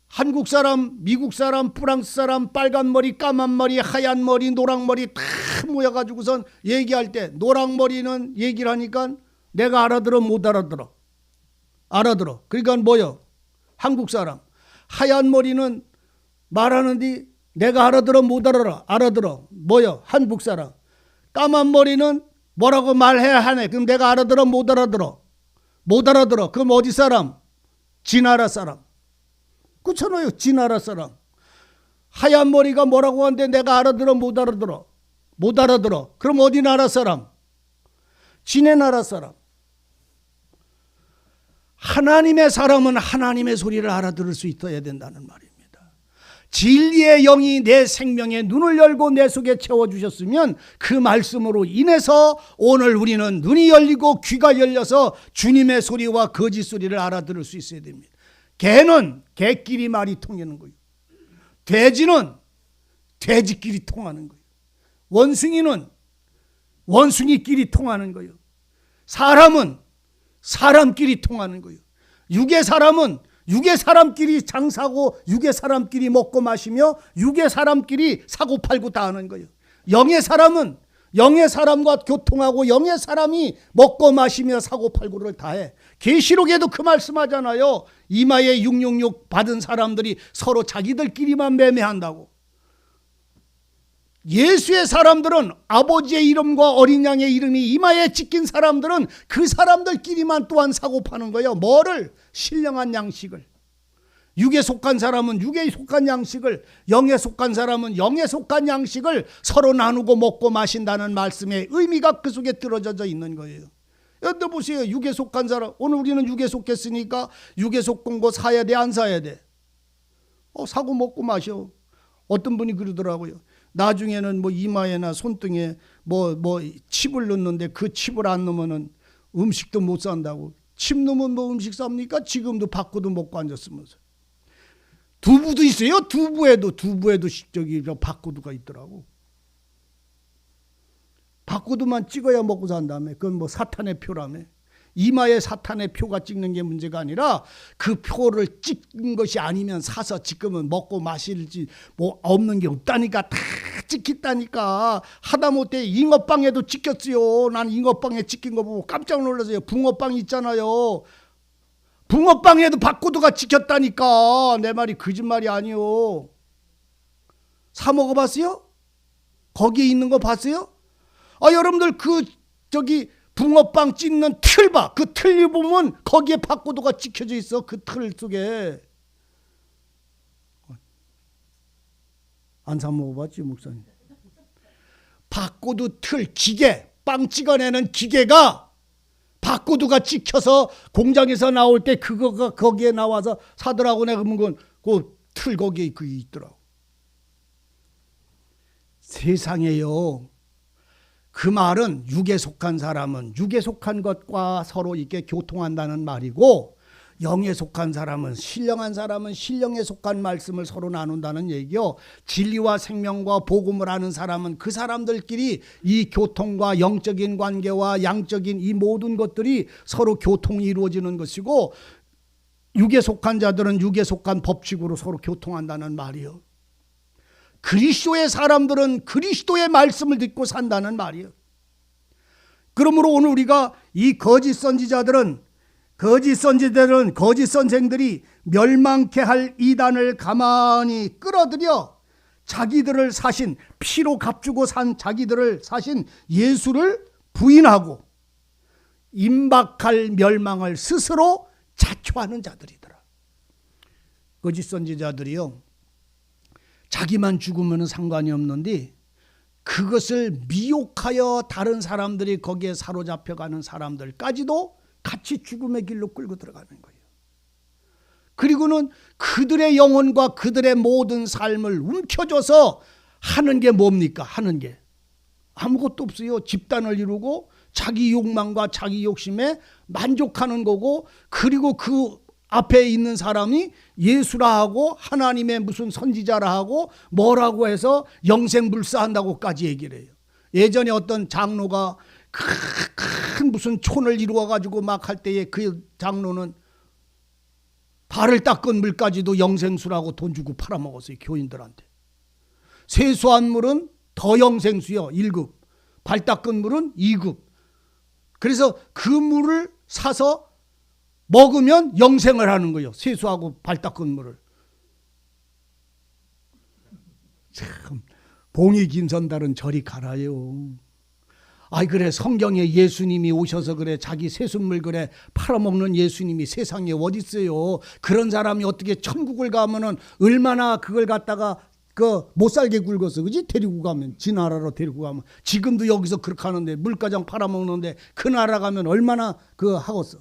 한국 사람, 미국 사람, 프랑스 사람, 빨간 머리, 까만 머리, 하얀 머리, 노랑 머리 다 모여가지고선 얘기할 때 노랑 머리는 얘기를 하니까 내가 알아들어 못 알아들어. 알아들어. 그러니까 뭐요? 한국 사람. 하얀 머리는 말하는데 내가 알아들어 못 알아들어. 알아들어. 뭐요? 한국 사람. 까만 머리는 뭐라고 말해야 하네. 그럼 내가 알아들어 못 알아들어. 못 알아들어. 그럼 어디 사람? 지나라 사람. 그렇잖아요. 지나라 사람. 하얀 머리가 뭐라고 하는데 내가 알아들어 못 알아들어. 못 알아들어. 그럼 어디 나라 사람? 지네 나라 사람. 하나님의 사람은 하나님의 소리를 알아들을 수 있어야 된다는 말입니다. 진리의 영이 내 생명에 눈을 열고 내 속에 채워주셨으면 그 말씀으로 인해서 오늘 우리는 눈이 열리고 귀가 열려서 주님의 소리와 거짓 소리를 알아들을 수 있어야 됩니다. 개는 개끼리 말이 통하는 거예요. 돼지는 돼지끼리 통하는 거예요. 원숭이는 원숭이끼리 통하는 거예요. 사람은 사람끼리 통하는 거예요. 육의 사람은 육의 사람끼리 장사하고 육의 사람끼리 먹고 마시며 육의 사람끼리 사고 팔고 다 하는 거예요. 영의 사람은 영의 사람과 교통하고 영의 사람이 먹고 마시며 사고 팔고를 다 해. 계시록에도 그 말씀하잖아요. 이마에 666 받은 사람들이 서로 자기들끼리만 매매한다고. 예수의 사람들은 아버지의 이름과 어린 양의 이름이 이마에 찍힌 사람들은 그 사람들끼리만 또한 사고 파는 거예요. 뭐를? 신령한 양식을. 육에 속한 사람은 육에 속한 양식을, 영에 속한 사람은 영에 속한 양식을 서로 나누고 먹고 마신다는 말씀의 의미가 그 속에 들어져 있는 거예요. 여러분 보세요. 육에 속한 사람, 오늘 우리는 육에 속했으니까 육에 속한 거 사야 돼, 안 사야 돼? 사고 먹고 마셔. 어떤 분이 그러더라고요. 나중에는 뭐 이마에나 손등에 뭐 칩을 넣는데 그 칩을 안 넣으면은 음식도 못 산다고. 칩 넣으면 뭐 음식 삽니까? 지금도 바꾸도 먹고 앉았으면서. 두부도 있어요. 두부에도 저기 바꾸도가 있더라고. 바꾸도만 찍어야 먹고 산다며. 그건 뭐 사탄의 표라며. 이마에 사탄의 표가 찍는 게 문제가 아니라 그 표를 찍은 것이 아니면 사서 지금은 먹고 마실지 뭐 없는 게 없다니까. 다 찍혔다니까. 하다못해 잉어빵에도 찍혔어요. 난 잉어빵에 찍힌 거 보고 깜짝 놀랐어요. 붕어빵 있잖아요. 붕어빵에도 바꾸도가 찍혔다니까. 내 말이 거짓말이 아니요. 사 먹어봤어요? 거기에 있는 거 봤어요? 여러분들 저기 붕어빵 찍는 틀 봐. 그 틀 보면 거기에 바꾸도가 찍혀져 있어. 그 틀 속에. 안 사 먹어봤지 목사님? 바꾸도 틀 기계, 빵 찍어내는 기계가 바꾸도가 찍혀서 공장에서 나올 때 그거가 거기에 나와서 사더라고. 내가 그러면 그 틀 거기에 그게 있더라고. 세상에요. 그 말은 육에 속한 사람은 육에 속한 것과 서로 이렇게 교통한다는 말이고, 영에 속한 사람은 신령한 사람은 신령에 속한 말씀을 서로 나눈다는 얘기요. 진리와 생명과 복음을 아는 사람은 그 사람들끼리 이 교통과 영적인 관계와 양적인 이 모든 것들이 서로 교통이 이루어지는 것이고, 육에 속한 자들은 육에 속한 법칙으로 서로 교통한다는 말이요. 그리스도의 사람들은 그리스도의 말씀을 듣고 산다는 말이에요. 그러므로 오늘 우리가 이 거짓 선지자들은 거짓 선생들이 멸망케 할 이단을 가만히 끌어들여 자기들을 사신, 피로 값주고 산 자기들을 사신 예수를 부인하고 임박할 멸망을 스스로 자초하는 자들이더라. 거짓 선지자들이요, 자기만 죽으면 상관이 없는데 그것을 미혹하여 다른 사람들이 거기에 사로잡혀가는 사람들까지도 같이 죽음의 길로 끌고 들어가는 거예요. 그리고는 그들의 영혼과 그들의 모든 삶을 움켜줘서 하는 게 뭡니까? 하는 게 아무것도 없어요. 집단을 이루고 자기 욕망과 자기 욕심에 만족하는 거고, 그리고 그 앞에 있는 사람이 예수라 하고 하나님의 무슨 선지자라 하고 뭐라고 해서 영생불사한다고까지 얘기를 해요. 예전에 어떤 장로가 큰 무슨 촌을 이루어가지고 막 할 때에 그 장로는 발을 닦은 물까지도 영생수라고 돈 주고 팔아먹었어요. 교인들한테. 세수한 물은 더 영생수요, 1급. 발 닦은 물은 2급. 그래서 그 물을 사서 먹으면 영생을 하는 거예요. 세수하고 발 닦은 물을. 참 봉이 김선달은 저리 가라요. 아이 그래, 성경에 예수님이 오셔서 그래 자기 세숫물 그래 팔아먹는 예수님이 세상에 어디 있어요. 그런 사람이 어떻게 천국을 가면은 얼마나 그걸 갖다가 그 못 살게 굴거서, 그지? 데리고 가면, 지 나라로 데리고 가면. 지금도 여기서 그렇게 하는데, 물가장 팔아먹는데 그 나라 가면 얼마나 그 하겠어.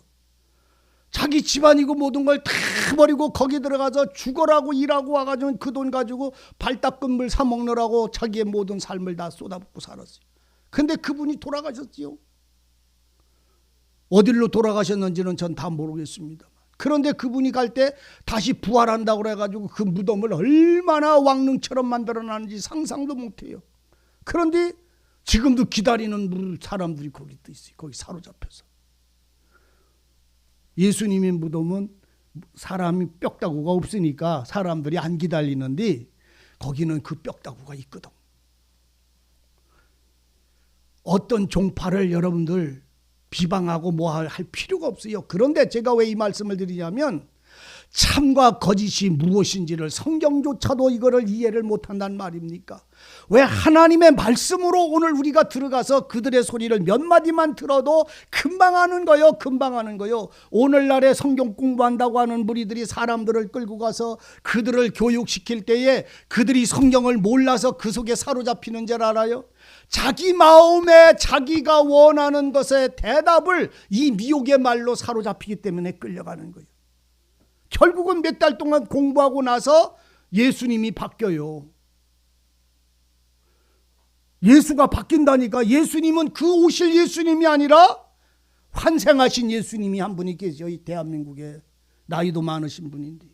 자기 집안이고 모든 걸 다 버리고 거기 들어가서 죽어라고 일하고 와가지고 그 돈 가지고 발 닦은 물 사 먹느라고 자기의 모든 삶을 다 쏟아붓고 살았어요. 근데 그분이 돌아가셨지요. 어디로 돌아가셨는지는 전 다 모르겠습니다. 그런데 그분이 갈 때 다시 부활한다고 그래가지고 그 무덤을 얼마나 왕릉처럼 만들어놨는지 상상도 못해요. 그런데 지금도 기다리는 사람들이 거기 또 있어요. 거기 사로잡혀서. 예수님의 무덤은 사람이 뼈다구가 없으니까 사람들이 안 기다리는데 거기는 그 뼈다구가 있거든. 어떤 종파를 여러분들 비방하고 뭐 할 필요가 없어요. 그런데 제가 왜 이 말씀을 드리냐면, 참과 거짓이 무엇인지를 성경조차도 이거를 이해를 못한단 말입니까? 왜 하나님의 말씀으로 오늘 우리가 들어가서 그들의 소리를 몇 마디만 들어도 금방 하는 거요. 금방 하는 거요. 오늘날에 성경 공부한다고 하는 무리들이 사람들을 끌고 가서 그들을 교육시킬 때에 그들이 성경을 몰라서 그 속에 사로잡히는 줄 알아요? 자기 마음에 자기가 원하는 것의 대답을 이 미혹의 말로 사로잡히기 때문에 끌려가는 거예요. 결국은 몇 달 동안 공부하고 나서 예수님이 바뀌어요. 예수가 바뀐다니까. 예수님은 그 오실 예수님이 아니라 환생하신 예수님이 한 분이 계세요. 이 대한민국에 나이도 많으신 분인데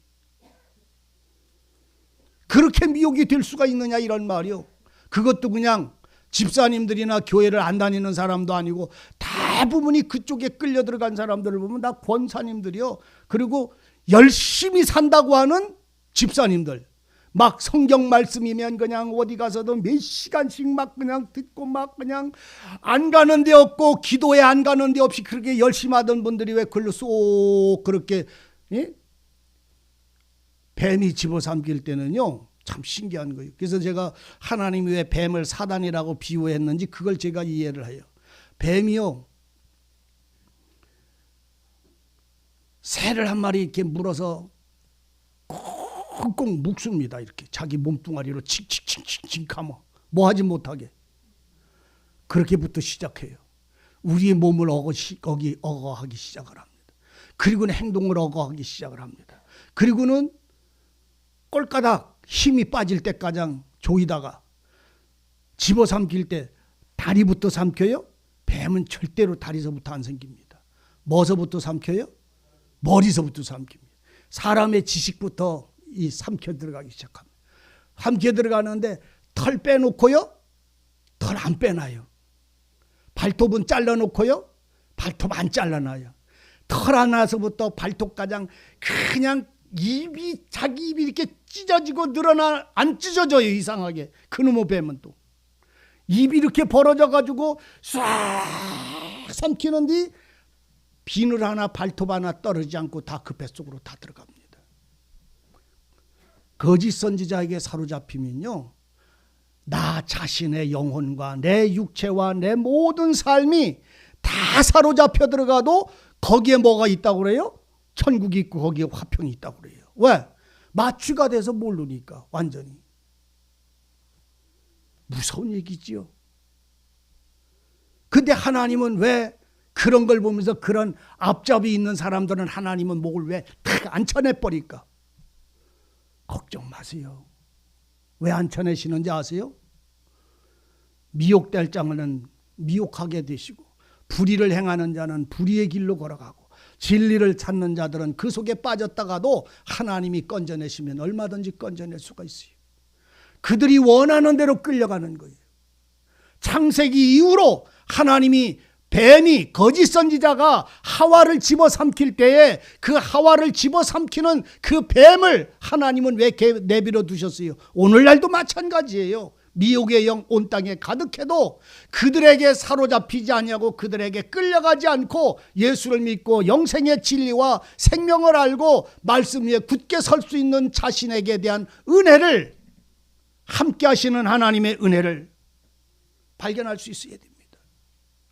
그렇게 미혹이 될 수가 있느냐 이런 말이요. 그것도 그냥 집사님들이나 교회를 안 다니는 사람도 아니고 대부분이 그쪽에 끌려 들어간 사람들을 보면 다 권사님들이요. 그리고 열심히 산다고 하는 집사님들. 막 성경 말씀이면 그냥 어디 가서도 몇 시간씩 막 그냥 듣고 막 그냥 안 가는 데 없고 기도에 안 가는 데 없이 그렇게 열심히 하던 분들이 왜 글로 쏙 그렇게, 예? 뱀이 집어삼킬 때는요 참 신기한 거예요. 그래서 제가 하나님이 왜 뱀을 사단이라고 비유했는지 그걸 제가 이해를 해요. 뱀이요, 새를 한 마리 이렇게 물어서 꽁꽁 묶습니다. 이렇게 자기 몸뚱아리로 칙칙칙칙 감아 뭐 하지 못하게. 그렇게부터 시작해요. 우리의 몸을 억어하기 시작을 합니다. 그리고는 행동을 억어하기 시작을 합니다. 그리고는 꼴까닥 힘이 빠질 때까지 조이다가 집어삼킬 때 다리부터 삼켜요. 뱀은 절대로 다리서부터 안 삼킵니다. 뭐서부터 삼켜요? 머리서부터 삼킵니다. 사람의 지식부터 이 삼켜 들어가기 시작합니다. 삼켜 들어가는데 털 빼놓고요, 털 안 빼놔요. 발톱은 잘라놓고요, 발톱 안 잘라놔요. 털 하나서부터 발톱가장 그냥 입이 자기 입이 이렇게 찢어지고 늘어나 안 찢어져요. 이상하게 그놈의 뱀은 또 입이 이렇게 벌어져 가지고 싹 삼키는데 비늘 하나 발톱 하나 떨어지지 않고 다 그 뱃속으로 다 들어갑니다. 거짓 선지자에게 사로잡히면요, 나 자신의 영혼과 내 육체와 내 모든 삶이 다 사로잡혀 들어가도 거기에 뭐가 있다고 그래요? 천국이 있고 거기에 화평이 있다고 그래요. 왜? 마취가 돼서 모르니까. 완전히 무서운 얘기지요. 근데 하나님은 왜 그런 걸 보면서 그런 앞잡이 있는 사람들은 하나님은 목을 왜 탁 앉혀내버릴까? 걱정 마세요. 왜 앉혀내시는지 아세요? 미혹될 자는 미혹하게 되시고 불의를 행하는 자는 불의의 길로 걸어가고 진리를 찾는 자들은 그 속에 빠졌다가도 하나님이 건져내시면 얼마든지 건져낼 수가 있어요. 그들이 원하는 대로 끌려가는 거예요. 창세기 이후로 하나님이 뱀이 거짓 선지자가 하와를 집어삼킬 때에 그 하와를 집어삼키는 그 뱀을 하나님은 왜 내버려 두셨어요? 오늘날도 마찬가지예요. 미혹의 영 온 땅에 가득해도 그들에게 사로잡히지 아니하고 그들에게 끌려가지 않고 예수를 믿고 영생의 진리와 생명을 알고 말씀 위에 굳게 설 수 있는 자신에게 대한 은혜를, 함께 하시는 하나님의 은혜를 발견할 수 있어야 됩니다.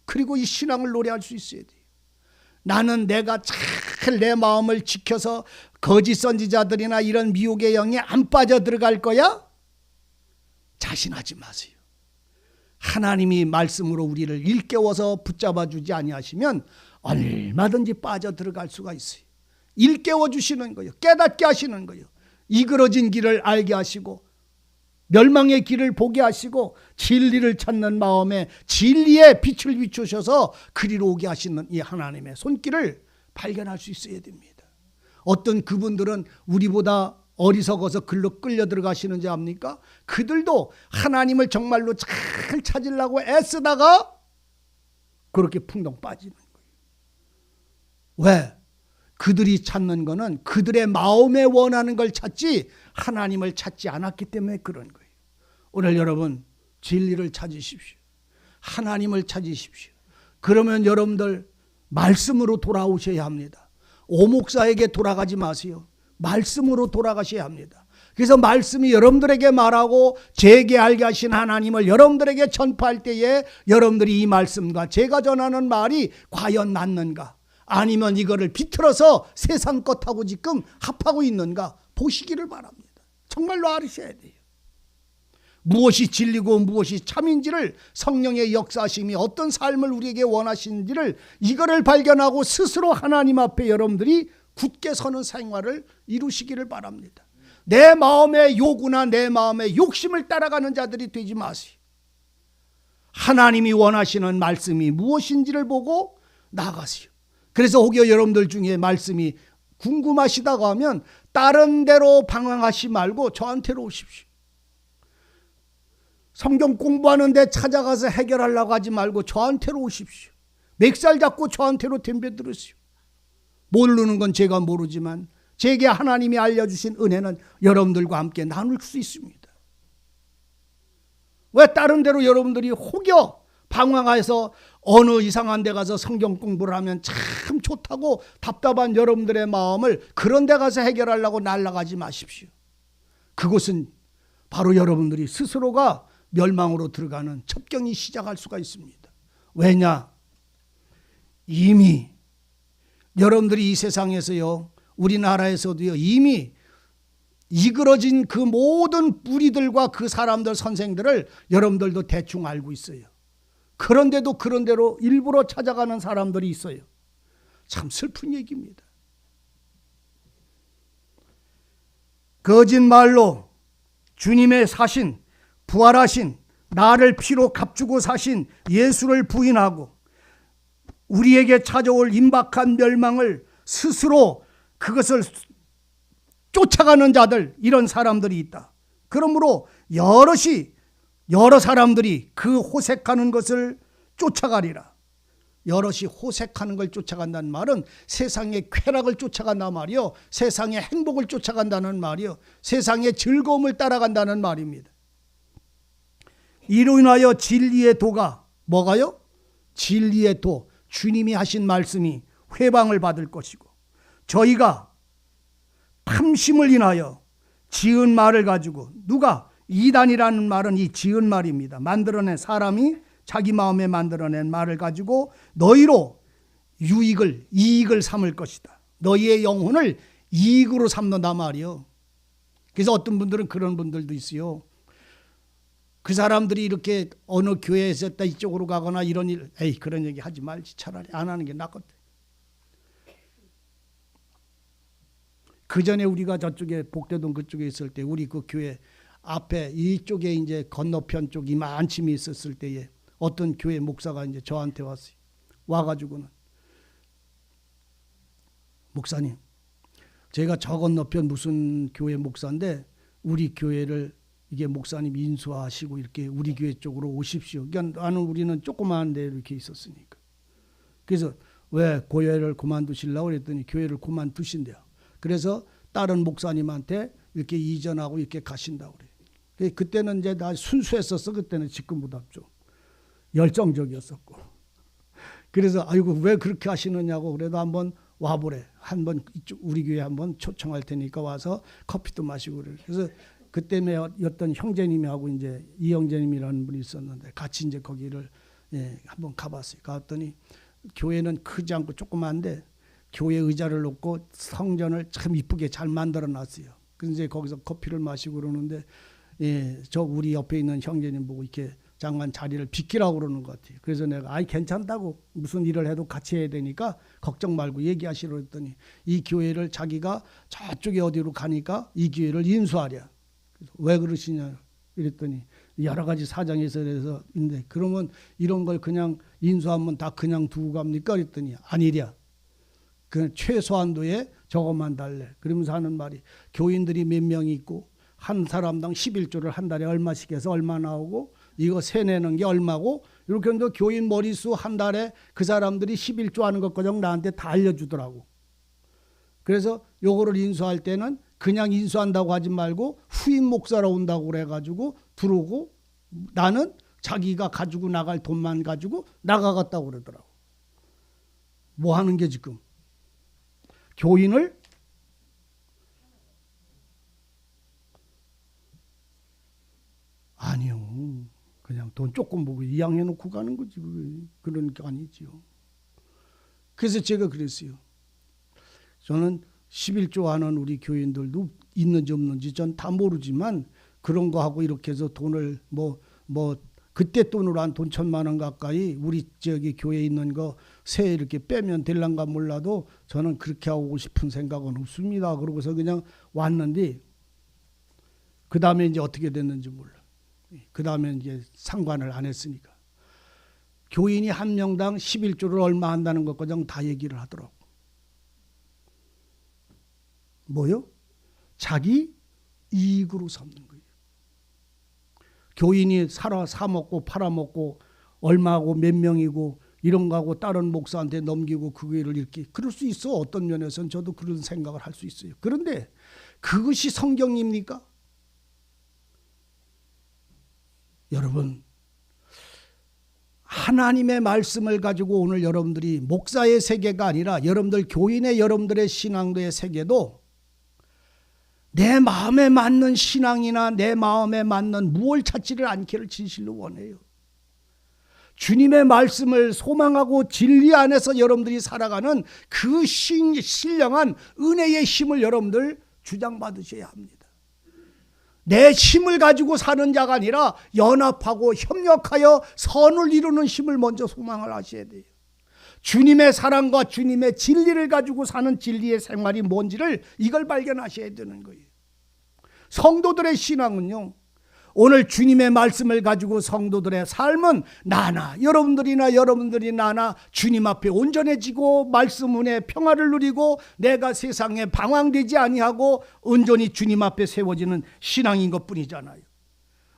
그리고 이 신앙을 노래할 수 있어야 돼요. 나는 내가 잘 내 마음을 지켜서 거짓 선지자들이나 이런 미혹의 영에 안 빠져 들어갈 거야? 자신하지 마세요. 하나님이 말씀으로 우리를 일깨워서 붙잡아 주지 아니하시면 얼마든지 빠져 들어갈 수가 있어요. 일깨워 주시는 거예요. 깨닫게 하시는 거예요. 이그러진 길을 알게 하시고 멸망의 길을 보게 하시고 진리를 찾는 마음에 진리의 빛을 비추셔서 그리로 오게 하시는 이 하나님의 손길을 발견할 수 있어야 됩니다. 어떤 그분들은 우리보다 어리석어서 글로 끌려 들어가시는지 압니까? 그들도 하나님을 정말로 잘 찾으려고 애쓰다가 그렇게 풍덩 빠지는 거예요. 왜? 그들이 찾는 거는 그들의 마음에 원하는 걸 찾지 하나님을 찾지 않았기 때문에 그런 거예요. 오늘 여러분 진리를 찾으십시오. 하나님을 찾으십시오. 그러면 여러분들 말씀으로 돌아오셔야 합니다. 오목사에게 돌아가지 마세요. 말씀으로 돌아가셔야 합니다. 그래서 말씀이 여러분들에게 말하고 제게 알게 하신 하나님을 여러분들에게 전파할 때에 여러분들이 이 말씀과 제가 전하는 말이 과연 맞는가? 아니면 이거를 비틀어서 세상 것하고 지금 합하고 있는가 보시기를 바랍니다. 정말로 알으셔야 돼요. 무엇이 진리고 무엇이 참인지를, 성령의 역사심이 어떤 삶을 우리에게 원하시는지를 이거를 발견하고 스스로 하나님 앞에 여러분들이 굳게 서는 생활을 이루시기를 바랍니다. 내 마음의 요구나 내 마음의 욕심을 따라가는 자들이 되지 마세요. 하나님이 원하시는 말씀이 무엇인지를 보고 나가세요. 그래서 혹여 여러분들 중에 말씀이 궁금하시다고 하면 다른 데로 방황하시 말고 저한테로 오십시오. 성경 공부하는데 찾아가서 해결하려고 하지 말고 저한테로 오십시오. 맥살 잡고 저한테로 덤벼들으시오. 모르는 건 제가 모르지만 제게 하나님이 알려주신 은혜는 여러분들과 함께 나눌 수 있습니다. 왜 다른 데로 여러분들이 혹여 방황해서 어느 이상한 데 가서 성경 공부를 하면 참 좋다고 답답한 여러분들의 마음을 그런 데 가서 해결하려고 날아가지 마십시오. 그것은 바로 여러분들이 스스로가 멸망으로 들어가는 첩경이 시작할 수가 있습니다. 왜냐? 이미 여러분들이 이 세상에서요, 우리나라에서도요, 이미 이그러진 그 모든 뿌리들과 그 사람들, 선생들을 여러분들도 대충 알고 있어요. 그런데도 그런 대로 일부러 찾아가는 사람들이 있어요. 참 슬픈 얘기입니다. 거짓말로 주님의 사신, 부활하신, 나를 피로 값주고 사신 예수를 부인하고 우리에게 찾아올 임박한 멸망을 스스로 그것을 쫓아가는 자들, 이런 사람들이 있다. 그러므로 여러 사람들이 그 호색하는 것을 쫓아가리라. 여럿이 호색하는 걸 쫓아간다는 말은 세상의 쾌락을 쫓아간다는 말이요, 세상의 행복을 쫓아간다는 말이요, 세상의 즐거움을 따라간다는 말입니다. 이로 인하여 진리의 도가 뭐가요? 진리의 도, 주님이 하신 말씀이 회방을 받을 것이고, 저희가 탐심을 인하여 지은 말을 가지고, 누가? 이단이라는 말은 이 지은 말입니다. 만들어낸, 사람이 자기 마음에 만들어낸 말을 가지고 너희로 이익을 삼을 것이다. 너희의 영혼을 이익으로 삼는다 말이요. 그래서 어떤 분들은 그런 분들도 있어요. 그 사람들이 이렇게 어느 교회에서 있다 이쪽으로 가거나 이런 일, 에이 그런 얘기 하지 말지, 차라리 안 하는 게 낫거든. 그 전에 우리가 저쪽에 복대동 그쪽에 있을 때 우리 그 교회 앞에 이쪽에 이제 건너편 쪽 이만침이 있었을 때에 어떤 교회 목사가 이제 저한테 왔어요. 와가지고는 목사님, 제가 저 건너편 무슨 교회 목사인데 우리 교회를 이게 목사님 인수하시고 이렇게 우리 교회 쪽으로 오십시오. 그러니까 나는 우리는 조그마한데 이렇게 있었으니까. 그래서 왜 교회를 그만두시려고 그랬더니 교회를 그만두신대요. 그래서 다른 목사님한테 이렇게 이전하고 이렇게 가신다고 그래요. 그때는 이제 나 순수했었어. 그때는 지금보다 좀 열정적이었었고. 그래서 아이고 왜 그렇게 하시느냐고 그래도 한번 와보래. 한번 이쪽 우리 교회 한번 초청할 테니까 와서 커피도 마시고 그래. 그래서 그때에 어떤 형제님하고 이제 이 형제님이라는 분이 있었는데 같이 이제 거기를 한번 가봤어요. 갔더니 교회는 크지 않고 조그만데 교회 의자를 놓고 성전을 참 이쁘게 잘 만들어 놨어요. 그래서 이제 거기서 커피를 마시고 그러는데 저 우리 옆에 있는 형제님 보고 이렇게 잠깐 자리를 비키라고 그러는 것 같아요. 그래서 내가 아이 괜찮다고, 무슨 일을 해도 같이 해야 되니까 걱정 말고 얘기하시라고 했더니 이 교회를 자기가 저쪽에 어디로 가니까 이 교회를 인수하랴. 왜 그러시냐 이랬더니 여러 가지 사정이 있어서 있는데 그러면 이런 걸 그냥 인수하면 다 그냥 두고 갑니까? 그랬더니 아니랴. 그 최소한도에 저것만 달래. 그러면서 하는 말이 교인들이 몇 명이 있고 한 사람당 11조를 한 달에 얼마씩 해서 얼마 나오고 이거 세내는 게 얼마고 이렇게 하면 교인 머릿수 한 달에 그 사람들이 11조 하는 것까지 나한테 다 알려주더라고. 그래서 요거를 인수할 때는 그냥 인수한다고 하지 말고 후임 목사로 온다고 그래가지고 들어오고 나는 자기가 가지고 나갈 돈만 가지고 나가겠다고 그러더라고. 뭐 하는 게 지금? 교인을 아니요. 그냥 돈 조금 보고 이양해 놓고 가는 거지. 그런 게 아니지요. 그래서 제가 그랬어요. 저는 11조 하는 우리 교인들도 있는지 없는지 전 다 모르지만 그런 거 하고 이렇게 해서 돈을 뭐 그때 돈으로 한 돈 1,000만 원 가까이 우리 저기 교회에 있는 거 세 이렇게 빼면 될란가 몰라도 저는 그렇게 하고 싶은 생각은 없습니다. 그러고서 그냥 왔는데 그 다음에 이제 어떻게 됐는지 몰라. 그 다음에 이제 상관을 안 했으니까 교인이 한 명당 11조를 얼마 한다는 것까지 다 얘기를 하더라고. 뭐요? 자기 이익으로 삼는 거예요. 교인이 사먹고 팔아먹고 얼마고 몇 명이고 이런 거하고 다른 목사한테 넘기고 그거를 이렇게 그럴 수 있어. 어떤 면에서는 저도 그런 생각을 할 수 있어요. 그런데 그것이 성경입니까? 여러분, 하나님의 말씀을 가지고 오늘 여러분들이 목사의 세계가 아니라 여러분들 교인의 여러분들의 신앙도의 세계도 내 마음에 맞는 신앙이나 내 마음에 맞는 무엇을 찾지를 않기를 진실로 원해요. 주님의 말씀을 소망하고 진리 안에서 여러분들이 살아가는 그 신령한 은혜의 힘을 여러분들 주장받으셔야 합니다. 내 힘을 가지고 사는 자가 아니라 연합하고 협력하여 선을 이루는 힘을 먼저 소망을 하셔야 돼요. 주님의 사랑과 주님의 진리를 가지고 사는 진리의 생활이 뭔지를 이걸 발견하셔야 되는 거예요. 성도들의 신앙은요, 오늘 주님의 말씀을 가지고 성도들의 삶은 여러분들이 나나 주님 앞에 온전해지고 말씀 은혜 평화를 누리고 내가 세상에 방황되지 아니하고 온전히 주님 앞에 세워지는 신앙인 것뿐이잖아요.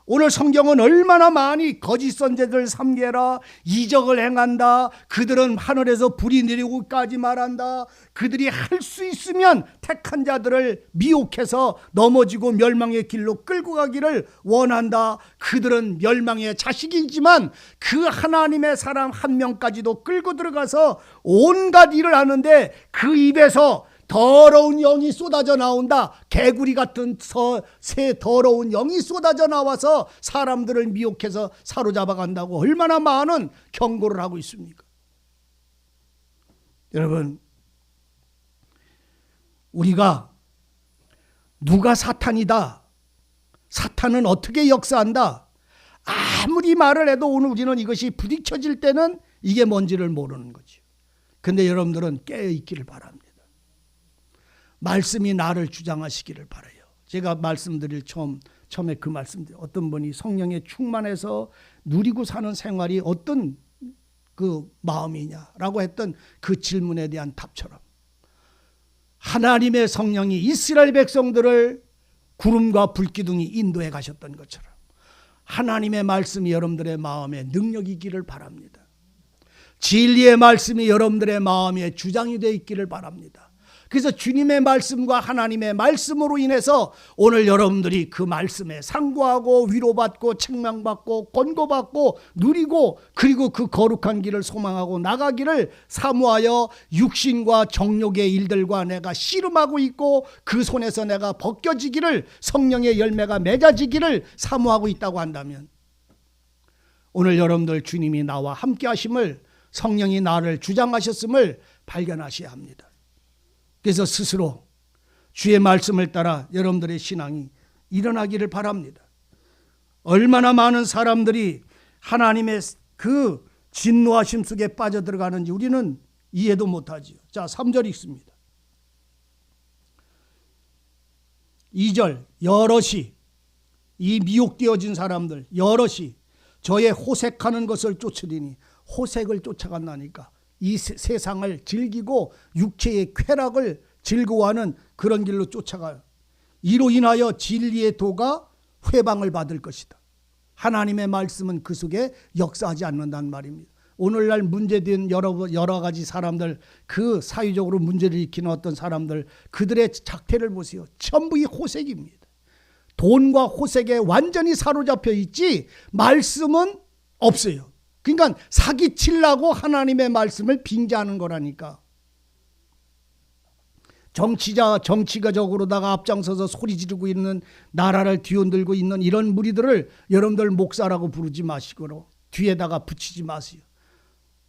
오늘 성경은 얼마나 많이 거짓 선지자들 삼계라, 이적을 행한다, 그들은 하늘에서 불이 내리고까지 말한다, 그들이 할 수 있으면 택한 자들을 미혹해서 넘어지고 멸망의 길로 끌고 가기를 원한다, 그들은 멸망의 자식이지만 그 하나님의 사람 한 명까지도 끌고 들어가서 온갖 일을 하는데 그 입에서 더러운 영이 쏟아져 나온다. 개구리 같은 새 더러운 영이 쏟아져 나와서 사람들을 미혹해서 사로잡아 간다고 얼마나 많은 경고를 하고 있습니까? 여러분, 우리가 누가 사탄이다, 사탄은 어떻게 역사한다, 아무리 말을 해도 오늘 우리는 이것이 부딪혀질 때는 이게 뭔지를 모르는 거죠. 근데 여러분들은 깨어있기를 바랍니다. 말씀이 나를 주장하시기를 바라요. 제가 말씀드릴 처음에 그 말씀드려요. 어떤 분이 성령에 충만해서 누리고 사는 생활이 어떤 그 마음이냐라고 했던 그 질문에 대한 답처럼 하나님의 성령이 이스라엘 백성들을 구름과 불기둥이 인도해 가셨던 것처럼 하나님의 말씀이 여러분들의 마음에 능력이 있기를 바랍니다. 진리의 말씀이 여러분들의 마음에 주장이 되어 있기를 바랍니다. 그래서 주님의 말씀과 하나님의 말씀으로 인해서 오늘 여러분들이 그 말씀에 상고하고 위로받고 책망받고 권고받고 누리고 그리고 그 거룩한 길을 소망하고 나가기를 사모하여 육신과 정욕의 일들과 내가 씨름하고 있고 그 손에서 내가 벗겨지기를 성령의 열매가 맺어지기를 사모하고 있다고 한다면 오늘 여러분들 주님이 나와 함께 하심을 성령이 나를 주장하셨음을 발견하셔야 합니다. 그래서 스스로 주의 말씀을 따라 여러분들의 신앙이 일어나기를 바랍니다. 얼마나 많은 사람들이 하나님의 그 진노하심 속에 빠져들어가는지 우리는 이해도 못하지요. 자, 3절 읽습니다. 2절 여럿이 이 미혹되어진 사람들 여럿이 저의 호색하는 것을 쫓으리니 호색을 쫓아간다니까 이 세상을 즐기고 육체의 쾌락을 즐거워하는 그런 길로 쫓아가요. 이로 인하여 진리의 도가 회방을 받을 것이다. 하나님의 말씀은 그 속에 역사하지 않는다는 말입니다. 오늘날 문제된 여러 가지 사람들, 그 사회적으로 문제를 일으키는 어떤 사람들, 그들의 작태를 보세요. 전부 이 호색입니다. 돈과 호색에 완전히 사로잡혀 있지 말씀은 없어요. 그러니까 사기치려고 하나님의 말씀을 빙자하는 거라니까. 정치가적으로다가 앞장서서 소리 지르고 있는 나라를 뒤흔들고 있는 이런 무리들을 여러분들 목사라고 부르지 마시고 뒤에다가 붙이지 마세요.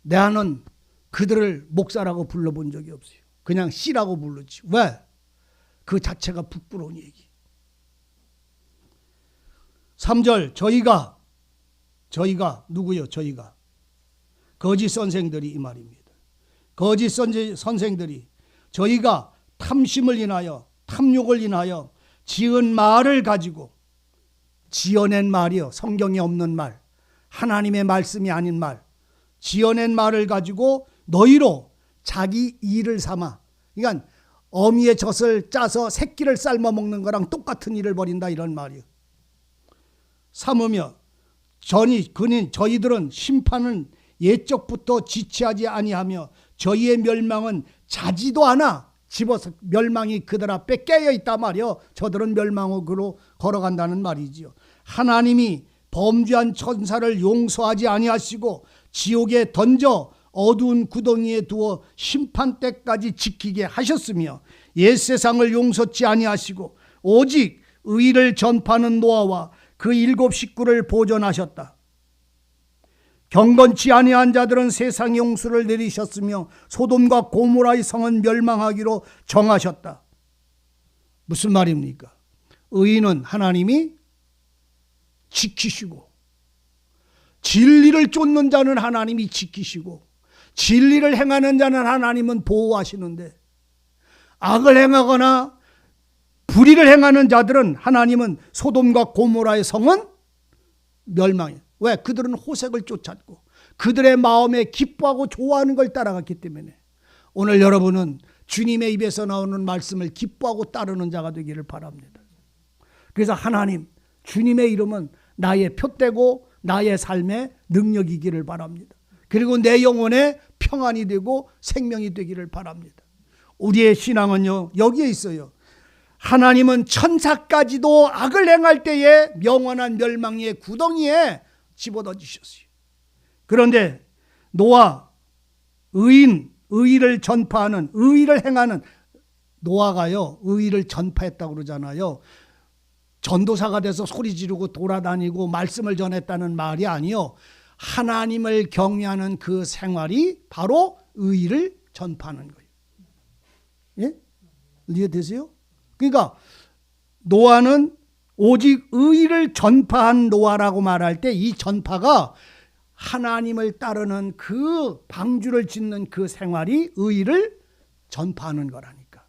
나는 그들을 목사라고 불러본 적이 없어요. 그냥 씨라고 부르지. 왜? 그 자체가 부끄러운 얘기. 3절 저희가 누구요? 저희가 거짓 선생들이 이 말입니다. 거짓 선생들이 저희가 탐심을 인하여 탐욕을 인하여 지은 말을 가지고 지어낸 말이요. 성경에 없는 말, 하나님의 말씀이 아닌 말, 지어낸 말을 가지고 너희로 자기 일을 삼아, 그러니까 어미의 젖을 짜서 새끼를 삶아 먹는 거랑 똑같은 일을 벌인다 이런 말이요. 삼으며 저희들은 심판은 옛적부터 지체하지 아니하며 저희의 멸망은 자지도 않아 집어서 멸망이 그들 앞에 깨어 있단 말이요. 저들은 멸망으로 걸어간다는 말이지요. 하나님이 범죄한 천사를 용서하지 아니하시고 지옥에 던져 어두운 구덩이에 두어 심판 때까지 지키게 하셨으며 옛 세상을 용서치 아니하시고 오직 의를 전파하는 노아와 그 7 식구를 보존하셨다. 경건치 아니한 자들은 세상 용수를 내리셨으며 소돔과 고모라의 성은 멸망하기로 정하셨다. 무슨 말입니까? 의인은 하나님이 지키시고 진리를 쫓는 자는 하나님이 지키시고 진리를 행하는 자는 하나님은 보호하시는데 악을 행하거나 불의를 행하는 자들은 하나님은 소돔과 고모라의 성은 멸망해. 왜? 그들은 호색을 쫓았고 그들의 마음에 기뻐하고 좋아하는 걸 따라갔기 때문에 오늘 여러분은 주님의 입에서 나오는 말씀을 기뻐하고 따르는 자가 되기를 바랍니다. 그래서 하나님, 주님의 이름은 나의 표대고 나의 삶의 능력이기를 바랍니다. 그리고 내 영혼에 평안이 되고 생명이 되기를 바랍니다. 우리의 신앙은요, 여기에 있어요. 하나님은 천사까지도 악을 행할 때에 영원한 멸망의 구덩이에 집어넣으셨어요. 그런데 노아, 의의를 전파하는, 의의를 행하는 노아가요, 의의를 전파했다고 그러잖아요. 전도사가 돼서 소리 지르고 돌아다니고 말씀을 전했다는 말이 아니요. 하나님을 경외하는 그 생활이 바로 의의를 전파하는 거예요. 예? 이해되세요? 그러니까 노아는 오직 의를 전파한 노아라고 말할 때 이 전파가 하나님을 따르는 그 방주를 짓는 그 생활이 의를 전파하는 거라니까.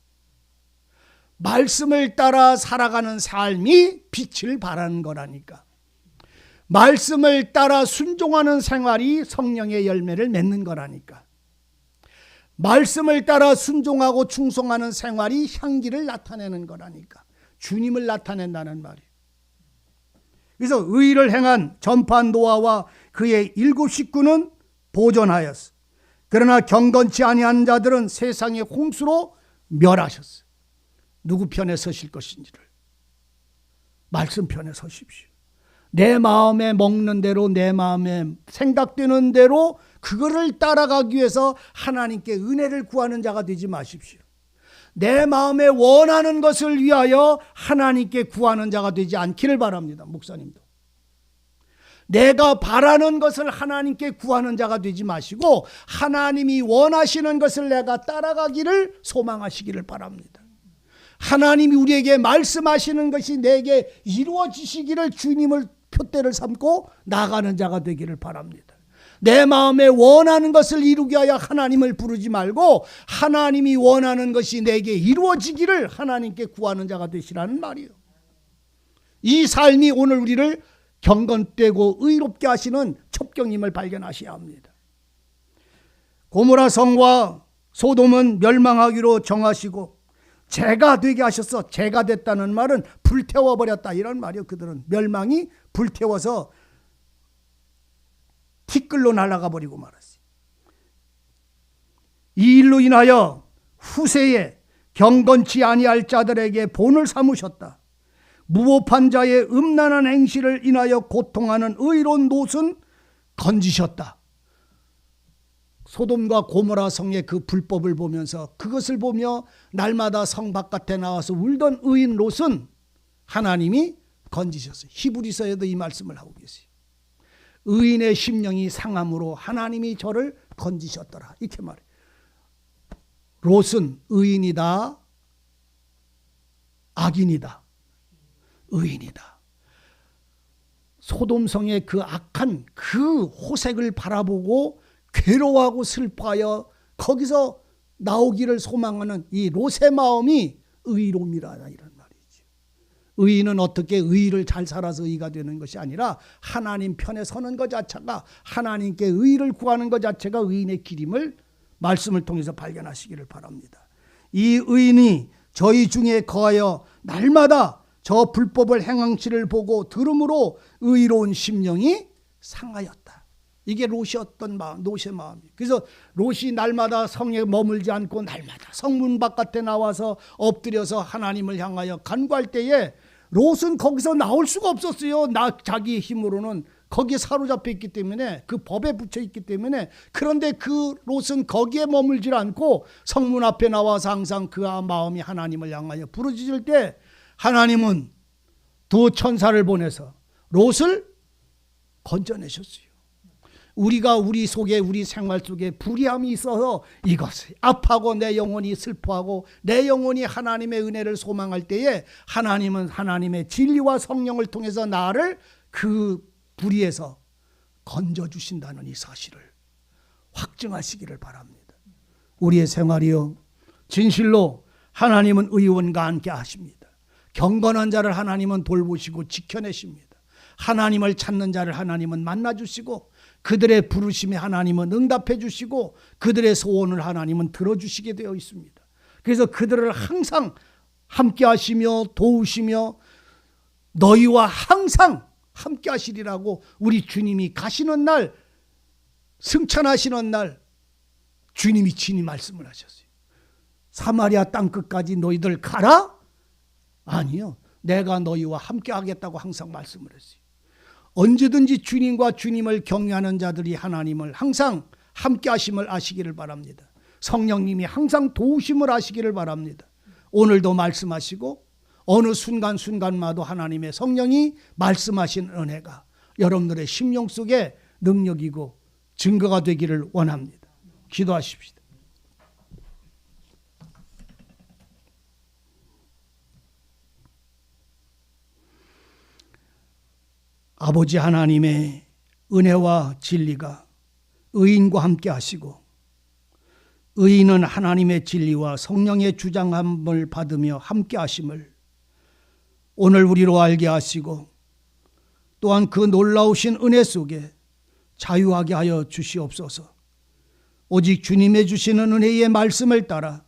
말씀을 따라 살아가는 삶이 빛을 발하는 거라니까. 말씀을 따라 순종하는 생활이 성령의 열매를 맺는 거라니까. 말씀을 따라 순종하고 충성하는 생활이 향기를 나타내는 거라니까. 주님을 나타낸다는 말이에요. 그래서 의를 행한 전파한 노아와 그의 7 식구는 보존하였어. 그러나 경건치 아니한 자들은 세상의 홍수로 멸하셨어. 누구 편에 서실 것인지를 말씀 편에 서십시오. 내 마음에 먹는 대로, 내 마음에 생각되는 대로 그거를 따라가기 위해서 하나님께 은혜를 구하는 자가 되지 마십시오. 내 마음에 원하는 것을 위하여 하나님께 구하는 자가 되지 않기를 바랍니다. 목사님도. 내가 바라는 것을 하나님께 구하는 자가 되지 마시고 하나님이 원하시는 것을 내가 따라가기를 소망하시기를 바랍니다. 하나님이 우리에게 말씀하시는 것이 내게 이루어지시기를 주님을 표대를 삼고 나가는 자가 되기를 바랍니다. 내 마음에 원하는 것을 이루기 위하여 하나님을 부르지 말고 하나님이 원하는 것이 내게 이루어지기를 하나님께 구하는 자가 되시라는 말이에요. 이 삶이 오늘 우리를 경건되고 의롭게 하시는 첩경임을 발견하셔야 합니다. 고모라 성과 소돔은 멸망하기로 정하시고 재가 되게 하셔서, 재가 됐다는 말은 불태워버렸다 이런 말이에요. 그들은 멸망이 불태워서 티끌로 날아가 버리고 말았어요. 이 일로 인하여 후세에 경건치 아니할 자들에게 본을 삼으셨다. 무법한 자의 음란한 행실을 인하여 고통하는 의로운 롯은 건지셨다. 소돔과 고모라 성의 그 불법을 보면서 그것을 보며 날마다 성 바깥에 나와서 울던 의인 롯은 하나님이 건지셨어요. 히브리서에도 이 말씀을 하고 계세요. 의인의 심령이 상함으로 하나님이 저를 건지셨더라. 이렇게 말해요. 롯은 의인이다, 악인이다, 의인이다. 소돔성의 그 악한 그 호색을 바라보고 괴로워하고 슬퍼하여 거기서 나오기를 소망하는 이 롯의 마음이 의로움이라 이런 말이죠. 의인은 어떻게 의를 잘 살아서 의가 되는 것이 아니라 하나님 편에 서는 것 자체가, 하나님께 의를 구하는 것 자체가 의인의 길임을 말씀을 통해서 발견하시기를 바랍니다. 이 의인이 저희 중에 거하여 날마다 저 불법을 행함치를 보고 들음으로 의로운 심령이 상하였다. 이게 롯이었던 마음, 롯의 마음이에요. 그래서 롯이 날마다 성에 머물지 않고 날마다 성문 바깥에 나와서 엎드려서 하나님을 향하여 간구할 때에 롯은 거기서 나올 수가 없었어요. 자기의 힘으로는 거기에 사로잡혀 있기 때문에, 그 법에 붙여 있기 때문에. 그런데 그 롯은 거기에 머물질 않고 성문 앞에 나와서 항상 그 마음이 하나님을 향하여 부르짖을 때 하나님은 두 천사를 보내서 롯을 건져내셨어요. 우리가 우리 속에, 우리 생활 속에 불의함이 있어서 이것을 아파하고 내 영혼이 슬퍼하고 내 영혼이 하나님의 은혜를 소망할 때에 하나님은 하나님의 진리와 성령을 통해서 나를 그 불의에서 건져주신다는 이 사실을 확증하시기를 바랍니다. 우리의 생활이요, 진실로 하나님은 의원과 함께 하십니다. 경건한 자를 하나님은 돌보시고 지켜내십니다. 하나님을 찾는 자를 하나님은 만나주시고 그들의 부르심에 하나님은 응답해 주시고 그들의 소원을 하나님은 들어주시게 되어 있습니다. 그래서 그들을 항상 함께 하시며 도우시며 너희와 항상 함께 하시리라고 우리 주님이 가시는 날, 승천하시는 날 주님이 친히 말씀을 하셨어요. 사마리아 땅끝까지 너희들 가라? 아니요, 내가 너희와 함께 하겠다고 항상 말씀을 했어요. 언제든지 주님과 주님을 경외하는 자들이 하나님을 항상 함께 하심을 아시기를 바랍니다. 성령님이 항상 도우심을 아시기를 바랍니다. 오늘도 말씀하시고 어느 순간순간마다 하나님의 성령이 말씀하신 은혜가 여러분들의 심령 속에 능력이고 증거가 되기를 원합니다. 기도하십시다. 아버지 하나님의 은혜와 진리가 의인과 함께 하시고, 의인은 하나님의 진리와 성령의 주장함을 받으며 함께 하심을 오늘 우리로 알게 하시고, 또한 그 놀라우신 은혜 속에 자유하게 하여 주시옵소서. 오직 주님의 주시는 은혜의 말씀을 따라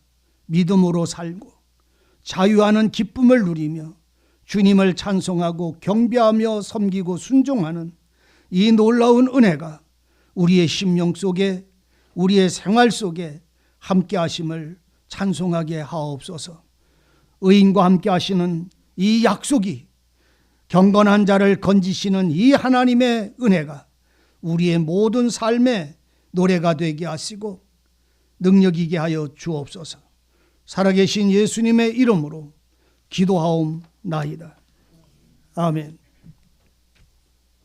믿음으로 살고 자유하는 기쁨을 누리며 주님을 찬송하고 경배하며 섬기고 순종하는 이 놀라운 은혜가 우리의 심령 속에, 우리의 생활 속에 함께 하심을 찬송하게 하옵소서. 의인과 함께 하시는 이 약속이, 경건한 자를 건지시는 이 하나님의 은혜가 우리의 모든 삶의 노래가 되게 하시고 능력이게 하여 주옵소서. 살아계신 예수님의 이름으로 기도하옵나이다. 아멘.